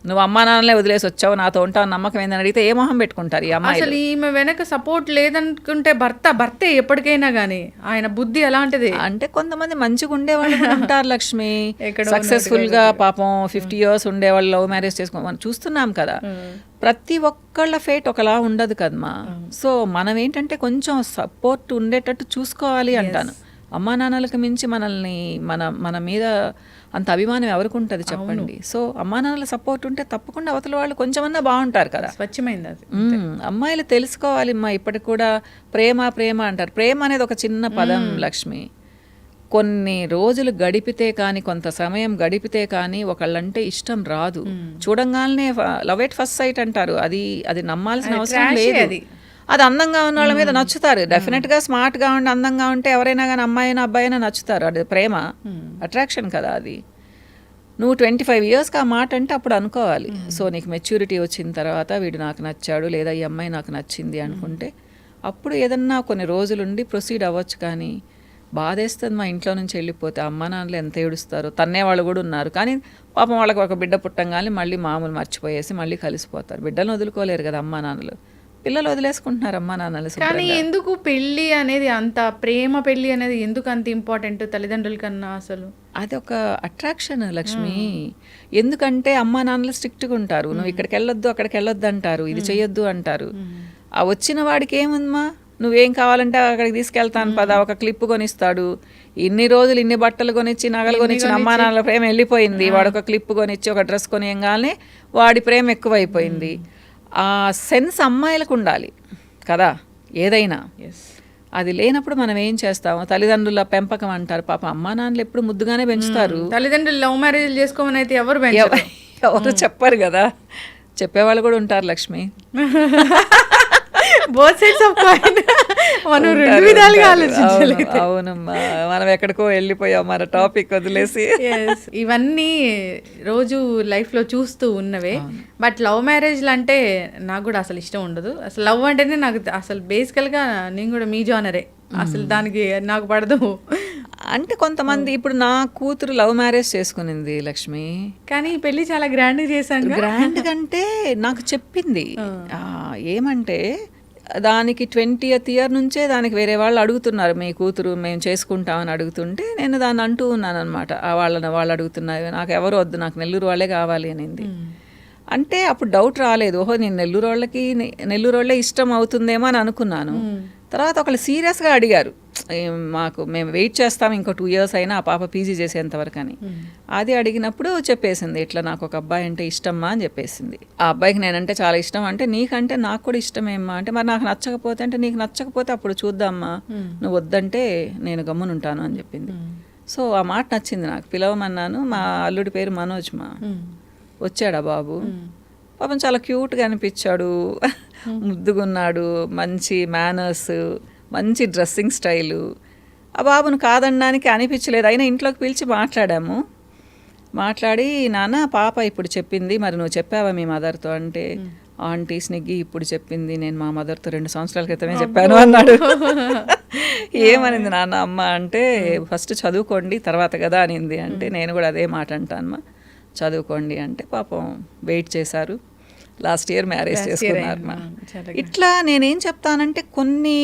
నువ్వు అమ్మా నాన్నలే వదిలేసి వచ్చావు, నాతో ఉంటావు, నమ్మకం ఏందని అడిగితే ఏ మొహం పెట్టుకుంటారు ఈ అమ్మాయి? అసలు ఈమె వెనక సపోర్ట్ లేదనుకుంటే భర్తే ఎప్పటికైనా గానీ ఆయన బుద్ధి ఎలాంటిది అంటే కొంతమంది మంచిగా ఉండేవాళ్ళు ఉంటారు లక్ష్మి, సక్సెస్ఫుల్ గా పాపం 50 years ఉండేవాళ్ళు లవ్ మ్యారేజ్ మనం చూస్తున్నాం కదా. ప్రతి ఒక్కళ్ళ ఫేట్ ఒకలా ఉండదు కదమ్మా. సో మనం ఏంటంటే కొంచెం సపోర్ట్ ఉండేటట్టు చూసుకోవాలి అంటాను. అమ్మా నాన్నలకు మించి మనల్ని మన మీద అంత అభిమానం ఎవరికి ఉంటుంది చెప్పండి. సో అమ్మా నాన్నల సపోర్ట్ ఉంటే తప్పకుండా అవతల వాళ్ళు కొంచెమన్నా బాగుంటారు కదా. స్వచ్ఛమైంది అది. అమ్మాయిలు తెలుసుకోవాలి అమ్మా. ఇప్పటికి కూడా ప్రేమ అంటారు. ప్రేమ అనేది ఒక చిన్న పదం లక్ష్మి. కొన్ని రోజులు గడిపితే కానీ, కొంత సమయం గడిపితే కానీ ఒకళ్ళంటే ఇష్టం రాదు. చూడంగానే లవ్ ఎట్ ఫస్ట్ సైట్ అంటారు. అది నమ్మాల్సిన అవసరం లేదు. అది అందంగా ఉన్న వాళ్ళ మీద నచ్చుతారు. డెఫినెట్గా స్మార్ట్గా ఉండి అందంగా ఉంటే ఎవరైనా కానీ అమ్మాయినా అబ్బాయినా నచ్చుతారు. అది ప్రేమ, అట్రాక్షన్ కదా. అది నువ్వు 25 yearsకి ఆ మాట అంటే అప్పుడు అనుకోవాలి. సో నీకు మెచ్యూరిటీ వచ్చిన తర్వాత వీడు నాకు నచ్చాడు లేదా ఈ అమ్మాయి నాకు నచ్చింది అనుకుంటే అప్పుడు ఏదన్నా కొన్ని రోజులుండి ప్రొసీడ్ అవ్వచ్చు. కానీ బాధేస్తుంది మా ఇంట్లో నుంచి వెళ్ళిపోతే. అమ్మ నాన్నలు ఎంత ఏడుస్తారు. తన్నే వాళ్ళు కూడా ఉన్నారు. కానీ పాపం వాళ్ళకి ఒక బిడ్డ పుట్టంగానే మళ్ళీ మామూలు మర్చిపోయేసి మళ్ళీ కలిసిపోతారు. బిడ్డలను వదులుకోలేరు కదా అమ్మా నాన్నలు. పిల్లలు వదిలేసుకుంటున్నారు అమ్మా నాన్నలు. కానీ ఎందుకు పెళ్ళి అనేది అంత ప్రేమ, పెళ్ళి అనేది ఎందుకు అంత ఇంపార్టెంట్ తల్లిదండ్రుల కన్నా? అసలు అది ఒక అట్రాక్షన్ లక్ష్మి. ఎందుకంటే అమ్మా నాన్నలు స్ట్రిక్ట్గా ఉంటారు. నువ్వు ఇక్కడికి వెళ్ళొద్దు అక్కడికి వెళ్ళొద్దు అంటారు, ఇది చెయ్యొద్దు అంటారు. ఆ వచ్చిన వాడికి ఏముందమ్మా, నువ్వేం కావాలంటే అక్కడికి తీసుకెళ్తాను పదా, ఒక క్లిప్ కొనిస్తాడు. ఇన్ని రోజులు ఇన్ని బట్టలు కొనిచ్చి నగలు కొనిచ్చి అమ్మా నాన్నల ప్రేమ వెళ్ళిపోయింది. వాడు ఒక క్లిప్ కొనిచ్చి ఒక డ్రెస్ కొనియంగానే వాడి ప్రేమ ఎక్కువైపోయింది. ఆ సెన్స్ అమ్మాయిలకు ఉండాలి కదా ఏదైనా. అది లేనప్పుడు మనం ఏం చేస్తాము? తల్లిదండ్రుల పెంపకం అంటారు. పాప అమ్మా నాన్నలు ఎప్పుడు ముద్దుగానే పెంచుతారు. తల్లిదండ్రులు లవ్ మ్యారేజ్ చేసుకోమని అయితే ఎవరు చెప్పారు కదా. చెప్పేవాళ్ళు కూడా ఉంటారు Lakshmi. Both sides of coin. మనం రెండు విధాలుగా ఆలోచించాలి. అవునమ్మా, మనం ఎక్కడికో వెళ్ళిపోయాం మన టాపిక్ వదిలేసి. ఇవన్నీ రోజు లైఫ్లో చూస్తూ ఉన్నవే. బట్ లవ్ మ్యారేజ్లు అంటే నాకు కూడా అసలు ఇష్టం ఉండదు. అసలు లవ్ అంటేనే నాకు అసలు బేసికల్గా నేను కూడా మీ జానరే, అసలు దానికి నాకు పడదు. అంటే కొంతమంది ఇప్పుడు నా కూతురు లవ్ మ్యారేజ్ చేసుకునింది లక్ష్మి. కానీ పెళ్ళి చాలా గ్రాండ్గా చేశాను. గ్రాండ్ అంటే నాకు చెప్పింది ఏమంటే దానికి 20th year నుంచే దానికి వేరే వాళ్ళు అడుగుతున్నారు, మీ కూతురు మేము చేసుకుంటామని అడుగుతుంటే నేను దాన్ని అంటూ ఉన్నాను అనమాట. వాళ్ళు అడుగుతున్నారు, నాకు ఎవరు వద్దు, నాకు నెల్లూరు వాళ్ళే కావాలి అనింది. అంటే అప్పుడు డౌట్ రాలేదు, ఓహో నేను నెల్లూరు వాళ్ళే ఇష్టం అవుతుందేమో అని అనుకున్నాను. తర్వాత ఒకళ్ళు సీరియస్గా అడిగారు, మేము వెయిట్ చేస్తాం ఇంకో 2 years అయినా ఆ పాప పీజీ చేసేంతవరకు అని. అది అడిగినప్పుడు చెప్పేసింది, ఇట్లా నాకు ఒక అబ్బాయి అంటే ఇష్టమ్మా అని చెప్పేసింది. ఆ అబ్బాయికి నేనంటే చాలా ఇష్టం. అంటే నీకంటే నాకు కూడా ఇష్టమేమ్మా అంటే, మరి నాకు నచ్చకపోతే అంటే, నీకు నచ్చకపోతే అప్పుడు చూద్దామ్మా, నువ్వు వద్దంటే నేను గమ్మునుంటాను అని చెప్పింది. సో ఆ మాట నచ్చింది నాకు. పిలవమన్నాను. మా అల్లుడి పేరు మనోజ్. వచ్చాడా బాబు, పాపం చాలా క్యూట్గా అనిపించాడు, ముద్దుగున్నాడు, మంచి మేనర్స్, మంచి డ్రెస్సింగ్ స్టైలు. ఆ బాబును కాదనడానికి అనిపించలేదు. అయినా ఇంట్లోకి పిలిచి మాట్లాడాము. మాట్లాడి నాన్న పాప ఇప్పుడు చెప్పింది, మరి నువ్వు చెప్పావా మీ మదర్తో అంటే, ఆంటీ స్నిగ్గి ఇప్పుడు చెప్పింది, నేను మా మదర్తో 2 సంవత్సరాల క్రితమే చెప్పాను అన్నాడు. ఏమనింది నాన్న అమ్మ అంటే, ఫస్ట్ చదువుకోండి తర్వాత కదా అనింది. అంటే నేను కూడా అదే మాట అంటానమ్మా, చదువుకోండి అంటే పాపం వెయిట్ చేశారు. లాస్ట్ ఇయర్ మ్యారేజ్ చేసుకున్నారు. ఇట్లా నేనేం చెప్తానంటే కొన్ని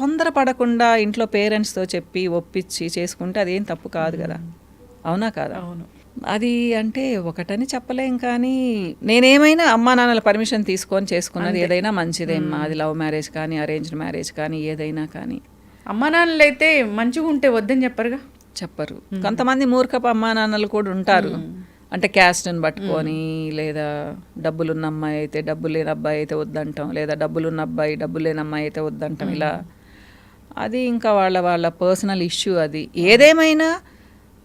తొందరపడకుండా ఇంట్లో పేరెంట్స్తో చెప్పి ఒప్పించి చేసుకుంటే అదేం తప్పు కాదు కదా, అవునా కాదా? అవును. అది అంటే ఒకటని చెప్పలేం, కానీ నేనేమైనా అమ్మా నాన్నల పర్మిషన్ తీసుకొని చేసుకున్నది ఏదైనా మంచిదేమ్మా. అది లవ్ మ్యారేజ్ కానీ అరేంజ్డ్ మ్యారేజ్ కానీ ఏదైనా కానీ. అమ్మా నాన్నలు అయితే మంచిగా ఉంటే వద్దని చెప్పరుగా. చెప్పరు. కొంతమంది మూర్ఖపు అమ్మా నాన్నలు కూడా ఉంటారు. అంటే క్యాస్ట్ని పట్టుకొని, లేదా డబ్బులున్న అమ్మాయి అయితే డబ్బు లేని అబ్బాయి అయితే వద్దంటాం, లేదా డబ్బులున్న అబ్బాయి డబ్బు లేని అమ్మాయి అయితే వద్దంటాం. ఇలా అది ఇంకా వాళ్ళ పర్సనల్ ఇష్యూ. అది ఏదేమైనా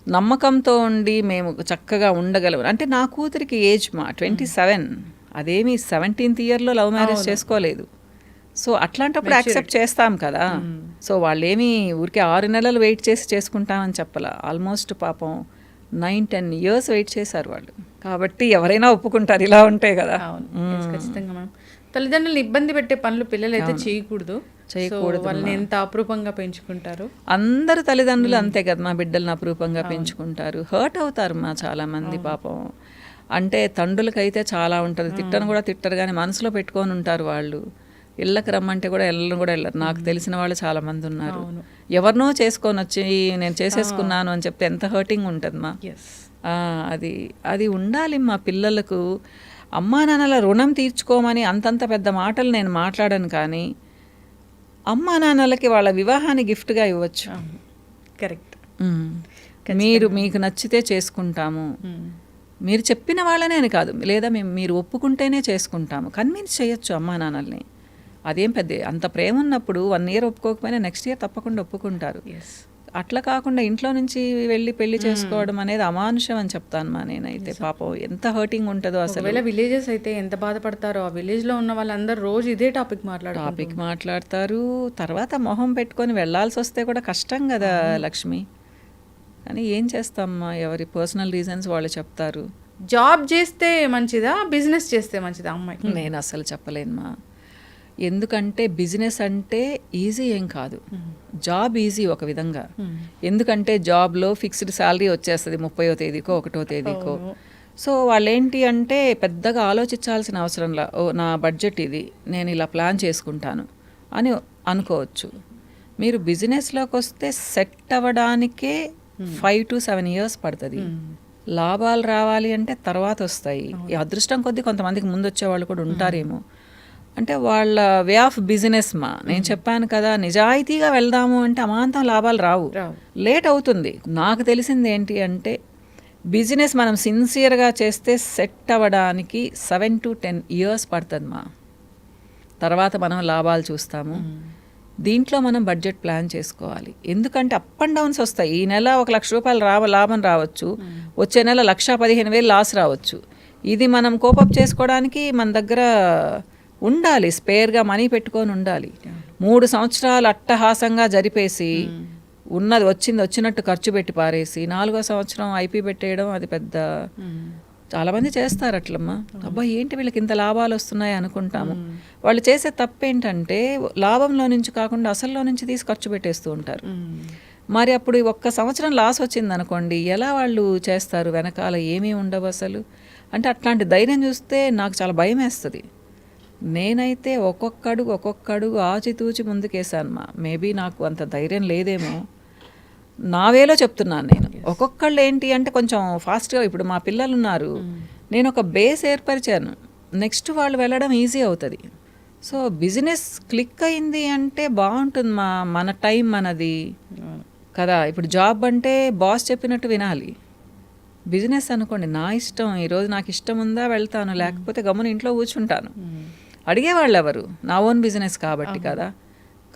నమ్మకంతో ఉండి మేము చక్కగా ఉండగలం. అంటే నా కూతురికి ఏజ్ 27, అదేమి 17th ఇయర్లో లవ్ మ్యారేజ్ చేసుకోలేదు. సో అట్లాంటప్పుడు యాక్సెప్ట్ చేస్తాం కదా. సో వాళ్ళేమి ఊరికే 6 నెలలు వెయిట్ చేసి చేసుకుంటామని చెప్పాల. ఆల్మోస్ట్ పాపం 9-10 years వెయిట్ చేశారు వాళ్ళు. కాబట్టి ఎవరైనా ఒప్పుకుంటారు ఇలా ఉంటే కదా. ఖచ్చితంగా మ్యామ్. తల్లిదండ్రులను ఇబ్బంది పెట్టే పనులు పిల్లలు అయితే చేయకూడదు. వాళ్ళని ఎంత అపురూపంగా పెంచుకుంటారు. అందరు తల్లిదండ్రులు అంతే కదా, మా బిడ్డలను అపురూపంగా పెంచుకుంటారు. హర్ట్ అవుతారు మా చాలా మంది పాపం. అంటే తండ్రులకైతే చాలా ఉంటుంది, తిట్టను కూడా తిట్టరు, కానీ మనసులో పెట్టుకొని ఉంటారు వాళ్ళు. ఇళ్ళకి రమ్మంటే కూడా వెళ్ళరు. నాకు తెలిసిన వాళ్ళు చాలా మంది ఉన్నారు. ఎవరినో చేసుకొని వచ్చి నేను చేసేసుకున్నాను అని చెప్తే ఎంత హర్టింగ్ ఉంటుంది మా. అది ఉండాలి మా పిల్లలకు. అమ్మా నాన్నల రుణం తీర్చుకోమని అంతంత పెద్ద మాటలు నేను మాట్లాడను, కానీ అమ్మా నాన్నలకి వాళ్ళ వివాహాన్ని గిఫ్ట్గా ఇవ్వచ్చు. కరెక్ట్. మీకు నచ్చితే చేసుకుంటాము, మీరు చెప్పిన వాళ్ళనే అని కాదు, లేదా మీరు ఒప్పుకుంటేనే చేసుకుంటాము, కన్విన్స్ చేయొచ్చు అమ్మా నాన్నల్ని. అదేం పెద్ద అంత ప్రేమ ఉన్నప్పుడు 1 year ఒప్పుకోకపోయినా నెక్స్ట్ ఇయర్ తప్పకుండా ఒప్పుకుంటారు. అట్లా కాకుండా ఇంట్లో నుంచి వెళ్ళి పెళ్లి చేసుకోవడం అనేది అమానుషం అని చెప్తాను మా నేనైతే. పాపం ఎంత హర్టింగ్ ఉంటుందో అసలు. విలేజెస్ అయితే ఎంత బాధపడతారో. ఆ విలేజ్లో ఉన్న వాళ్ళందరూ రోజు ఇదే టాపిక్ మాట్లాడతారు. తర్వాత మొహం పెట్టుకొని వెళ్ళాల్సి వస్తే కూడా కష్టం కదా లక్ష్మి. కానీ ఏం చేస్తామ్మా, ఎవరి పర్సనల్ రీజన్స్ వాళ్ళు చెప్తారు. జాబ్ చేస్తే మంచిదా, బిజినెస్ చేస్తే మంచిదా అమ్మాయి? నేను అసలు చెప్పలేనుమా. ఎందుకంటే బిజినెస్ అంటే ఈజీ ఏం కాదు, జాబ్ ఈజీ ఒక విధంగా. ఎందుకంటే జాబ్లో ఫిక్స్డ్ శాలరీ వచ్చేస్తుంది 30వ తేదీకో 1వ తేదీకో. సో వాళ్ళు ఏంటి అంటే పెద్దగా ఆలోచించాల్సిన అవసరంలా, నా బడ్జెట్ ఇది, నేను ఇలా ప్లాన్ చేసుకుంటాను అని అనుకోవచ్చు. మీరు బిజినెస్లోకి వస్తే సెట్ అవ్వడానికే 5 to 7 years పడుతుంది. లాభాలు రావాలి అంటే తర్వాత వస్తాయి. ఈ అదృష్టం కొద్దీ కొంతమందికి ముందు వచ్చే వాళ్ళు కూడా ఉంటారేమో. అంటే వాళ్ళ వే ఆఫ్ బిజినెస్ మా. నేను చెప్పాను కదా, నిజాయితీగా వెళ్దాము అంటే అమాంతం లాభాలు రావు, లేట్ అవుతుంది. నాకు తెలిసింది ఏంటి అంటే బిజినెస్ మనం సిన్సియర్గా చేస్తే సెట్ అవ్వడానికి 7 to 10 years పడుతుంది మా. తర్వాత మనం లాభాలు చూస్తాము. దీంట్లో మనం బడ్జెట్ ప్లాన్ చేసుకోవాలి. ఎందుకంటే అప్ అండ్ డౌన్స్ వస్తాయి. ఈ నెల 1 లక్ష రూపాయలు లాభం రావచ్చు, వచ్చే నెల 1,15,000 లాస్ రావచ్చు. ఇది మనం కోపప్ చేసుకోవడానికి మన దగ్గర ఉండాలి, స్పేర్గా మనీ పెట్టుకొని ఉండాలి. 3 సంవత్సరాలు అట్టహాసంగా జరిపేసి ఉన్నది వచ్చినట్టు ఖర్చు పెట్టి పారేసి 4వ సంవత్సరం ఐపీ పెట్టేయడం అది పెద్ద. చాలామంది చేస్తారు అట్లమ్మా. అబ్బా ఏంటి వీళ్ళకి ఇంత లాభాలు వస్తున్నాయి అనుకుంటాము. వాళ్ళు చేసే తప్పేంటంటే లాభంలో నుంచి కాకుండా అసల్లో నుంచి తీసి ఖర్చు పెట్టేస్తూ ఉంటారు. మరి అప్పుడు 1 సంవత్సరం లాస్ వచ్చింది అనుకోండి, ఎలా వాళ్ళు చేస్తారు? వెనకాల ఏమీ ఉండవు అసలు. అంటే అట్లాంటి ధైర్యం చూస్తే నాకు చాలా భయం వేస్తుంది. నేనైతే ఒక్కొక్క అడుగు ఆచితూచి ముందుకేసాను మా. మేబీ నాకు అంత ధైర్యం లేదేమో, నా వేలో చెప్తున్నాను నేను. ఒక్కొక్కళ్ళు ఏంటి అంటే కొంచెం ఫాస్ట్గా, ఇప్పుడు మా పిల్లలు ఉన్నారు, నేను ఒక బేస్ ఏర్పరిచాను, నెక్స్ట్ వాళ్ళు వెళ్ళడం ఈజీ అవుతుంది. సో బిజినెస్ క్లిక్ అయింది అంటే బాగుంటుంది మా. మన టైం మనది కదా. ఇప్పుడు జాబ్ అంటే బాస్ చెప్పినట్టు వినాలి. బిజినెస్ అనుకోండి, నా ఇష్టం, ఈరోజు నాకు ఇష్టం ఉందా వెళ్తాను, లేకపోతే గమ్మున ఇంట్లో కూర్చుంటాను. అడిగేవాళ్ళు ఎవరు? నా ఓన్ బిజినెస్ కాబట్టి కదా.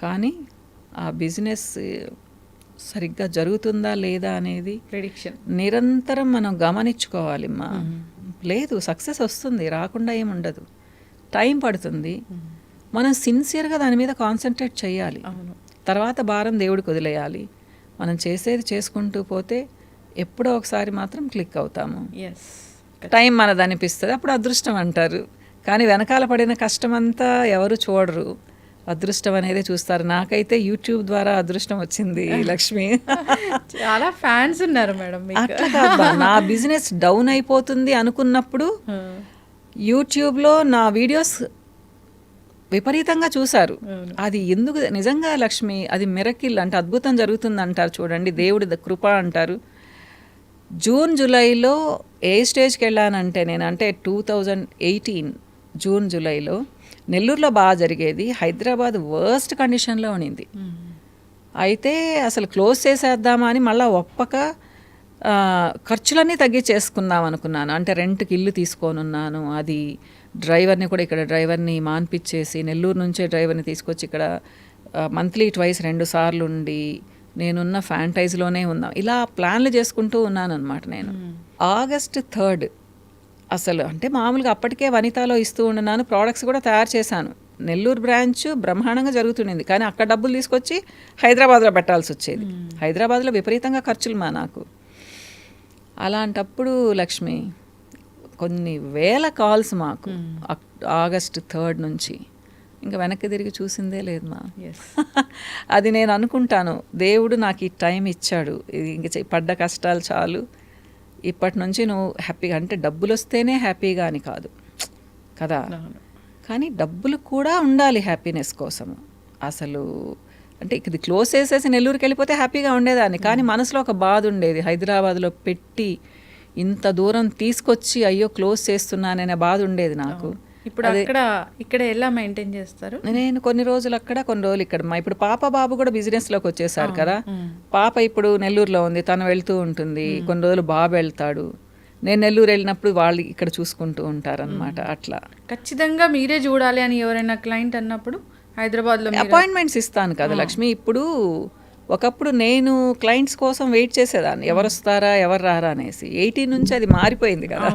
కానీ ఆ బిజినెస్ సరిగ్గా జరుగుతుందా లేదా అనేది ప్రెడిక్షన్ నిరంతరం మనం గమనించుకోవాలి మా. లేదు, సక్సెస్ వస్తుంది, రాకుండా ఏముండదు, టైం పడుతుంది. మనం సిన్సియర్గా దాని మీద కాన్సన్ట్రేట్ చేయాలి. తర్వాత భారం దేవుడికి వదిలేయాలి. మనం చేసేది చేసుకుంటూ పోతే ఎప్పుడో ఒకసారి మాత్రం క్లిక్ అవుతాము. టైం మనది అనిపిస్తుంది, అప్పుడు అదృష్టం అంటారు. కానీ వెనకాల పడిన కష్టమంతా ఎవరు చూడరు, అదృష్టం అనేది చూస్తారు. నాకైతే యూట్యూబ్ ద్వారా అదృష్టం వచ్చింది లక్ష్మి. చాలా ఫ్యాన్స్ ఉన్నారు మేడం. అట్లా కాదు, నా బిజినెస్ డౌన్ అయిపోతుంది అనుకున్నప్పుడు యూట్యూబ్లో నా వీడియోస్ విపరీతంగా చూశారు. అవును. అది ఎందుకు నిజంగా లక్ష్మి, అది మిరకిల్ అంటే అద్భుతం జరుగుతుంది అంటారు చూడండి, దేవుడి కృప అంటారు. జూన్ జూలైలో ఏ స్టేజ్కి వెళ్ళానంటే నేను, అంటే 2018 జూన్ జూలైలో నెల్లూరులో బాగా జరిగేది, హైదరాబాద్ వర్స్ట్ కండిషన్లో ఉండింది. అయితే అసలు క్లోజ్ చేసేద్దామా అని మళ్ళీ ఒప్పక ఖర్చులన్నీ తగ్గించేసుకుందాం అనుకున్నాను. అంటే రెంట్కి ఇల్లు తీసుకొని ఉన్నాను. అది డ్రైవర్ని కూడా ఇక్కడ డ్రైవర్ని మాన్పించేసి నెల్లూరు నుంచే డ్రైవర్ని తీసుకొచ్చి ఇక్కడ మంత్లీ ట్వైస్ 2 సార్లు ఉండి నేనున్న ఫ్యాంటైజ్లోనే ఉన్నాం. ఇలా ప్లాన్లు చేసుకుంటూ ఉన్నాను అనమాట నేను. ఆగస్ట్ 3 అసలు అంటే మామూలుగా అప్పటికే వనితాలో ఇస్తూ ఉన్నాను, ప్రోడక్ట్స్ కూడా తయారు చేశాను. నెల్లూరు బ్రాంచ్ బ్రహ్మాండంగా జరుగుతుండేది, కానీ అక్కడ డబ్బులు తీసుకొచ్చి హైదరాబాద్లో పెట్టాల్సి వచ్చేది. హైదరాబాద్లో విపరీతంగా ఖర్చులు నాకు. అలాంటప్పుడు లక్ష్మి కొన్ని వేల కాల్స్ మాకు ఆగస్ట్ 3 నుంచి. ఇంకా వెనక్కి తిరిగి చూసిందే లేదు మా. అది నేను అనుకుంటాను, దేవుడు నాకు ఈ టైం ఇచ్చాడు, ఇది ఇంక పడ్డ కష్టాలు చాలు, ఇప్పటి నుంచి నువ్వు హ్యాపీగా, అంటే డబ్బులు వస్తేనే హ్యాపీగా అని కాదు కదా, కానీ డబ్బులు కూడా ఉండాలి హ్యాపీనెస్ కోసము. అసలు అంటే ఇది క్లోజ్ చేసేసి నెల్లూరుకి వెళ్ళిపోతే హ్యాపీగా ఉండేదాన్ని, కానీ మనసులో ఒక బాధ ఉండేది. హైదరాబాద్లో పెట్టి ఇంత దూరం తీసుకొచ్చి అయ్యో క్లోజ్ చేస్తున్నాననే బాధ ఉండేది నాకు. ఇప్పుడు ఇక్కడ ఎలా మెయింటైన్ చేస్తారు? నేను కొన్ని రోజులు అక్కడ, కొన్ని రోజులు ఇక్కడ. ఇప్పుడు పాప బాబు కూడా బిజినెస్లోకి వచ్చేసారు కదా. పాప ఇప్పుడు నెల్లూరులో ఉంది, తను వెళ్తూ ఉంటుంది, కొన్ని రోజులు బాబు వెళ్తాడు, నేను నెల్లూరు వెళ్ళినప్పుడు వాళ్ళు ఇక్కడ చూసుకుంటూ ఉంటారనమాట. అట్లా ఖచ్చితంగా మీరే చూడాలి అని ఎవరైనా క్లయింట్ అన్నప్పుడు హైదరాబాద్లో అపాయింట్మెంట్స్ ఇస్తాను కదా లక్ష్మి. ఇప్పుడు ఒకప్పుడు నేను క్లయింట్స్ కోసం వెయిట్ చేసేదాన్ని, ఎవరు వస్తారా ఎవరు రారా అనేసి. 18 నుంచి అది మారిపోయింది కదా.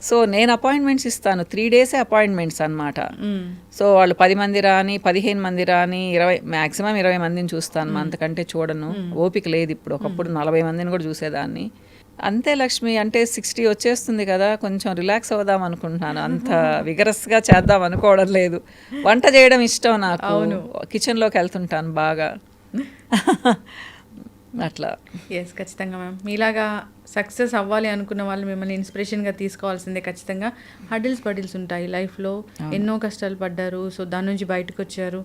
సో నేను అపాయింట్మెంట్స్ ఇస్తాను, 3 డేసే అపాయింట్మెంట్స్ అనమాట. సో వాళ్ళు 10 మంది రాని, 15 మంది రాని, 20 మ్యాక్సిమం 20 మందిని చూస్తాను, అంతకంటే చూడను, ఓపిక లేదు ఇప్పుడు. ఒకప్పుడు 40 మందిని కూడా చూసేదాన్ని. అంతే లక్ష్మి, అంటే 60 వచ్చేస్తుంది కదా, కొంచెం రిలాక్స్ అవుదాం అనుకుంటున్నాను, అంత విగరస్గా చేద్దాం అనుకోవడం లేదు. వంట చేయడం ఇష్టం నాకు, కిచెన్లోకి వెళ్తుంటాను బాగా. అట్లా. ఎస్, ఖచ్చితంగా మ్యామ్. మీలాగా సక్సెస్ అవ్వాలి అనుకున్న వాళ్ళు మిమ్మల్ని ఇన్స్పిరేషన్గా తీసుకోవాల్సిందే. ఖచ్చితంగా బడిల్స్ ఉంటాయి లైఫ్లో, ఎన్నో కష్టాలు పడ్డారు, సో దాని నుంచి బయటకు వచ్చారు.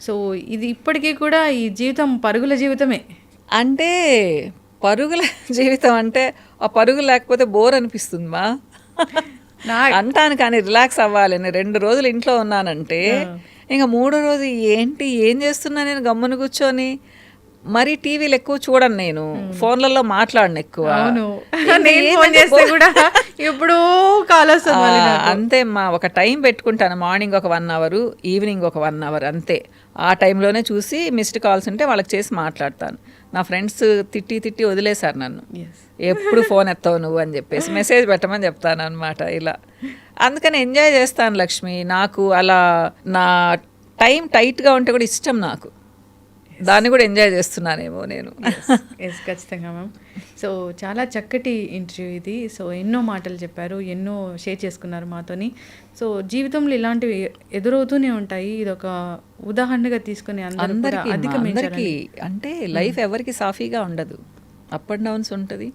సో ఇది ఇప్పటికీ కూడా ఈ జీవితం పరుగుల జీవితమే. అంటే పరుగుల జీవితం అంటే ఆ పరుగు లేకపోతే బోర్ అనిపిస్తుంది మా అంటాను, కానీ రిలాక్స్ అవ్వాలని 2 రోజులు ఇంట్లో ఉన్నానంటే ఇంకా 3వ రోజు ఏం చేస్తున్నా నేను గమ్మున కూర్చొని. మరి టీవీలు ఎక్కువ చూడను నేను, ఫోన్లలో మాట్లాడను ఎక్కువ. ఇప్పుడు అంతే మా, ఒక టైం పెట్టుకుంటాను, మార్నింగ్ ఒక 1 అవర్, ఈవినింగ్ ఒక 1 అవర్ అంతే. ఆ టైంలోనే చూసి మిస్డ్ కాల్స్ ఉంటే వాళ్ళకి చేసి మాట్లాడతాను. నా ఫ్రెండ్స్ తిట్టి వదిలేశారు నన్ను, ఎప్పుడు ఫోన్ ఎత్తావు నువ్వు అని చెప్పేసి, మెసేజ్ పెట్టమని చెప్తాను అనమాట. ఇలా అందుకని ఎంజాయ్ చేస్తాను లక్ష్మి. నాకు అలా నా టైం టైట్గా ఉంటే కూడా ఇష్టం నాకు, దాన్ని కూడా ఎంజాయ్ చేస్తున్నానేమో నేను. ఎస్, ఖచ్చితంగా మ్యామ్. సో చాలా చక్కటి ఇంటర్వ్యూ ఇది. సో ఎన్నో మాటలు చెప్పారు, ఎన్నో షేర్ చేసుకున్నారు మాతోని. సో జీవితంలో ఇలాంటివి ఎదురవుతూనే ఉంటాయి, ఇది ఒక ఉదాహరణగా తీసుకుని అందరికీ అంటే లైఫ్ ఎవరికి సాఫీగా ఉండదు, అప్ అండ్ డౌన్స్ ఉంటుంది.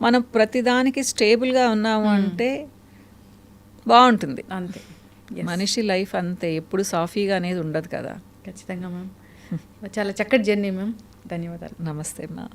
మనం ప్రతిదానికి స్టేబుల్గా ఉన్నాము అంటే బాగుంటుంది అంతే. మనిషి లైఫ్ అంతే, ఎప్పుడు సాఫీగా అనేది ఉండదు కదా. ఖచ్చితంగా మ్యామ్. చాలా చక్కటి జర్నీ మ్యామ్, ధన్యవాదాలు. నమస్తే అమ్మా.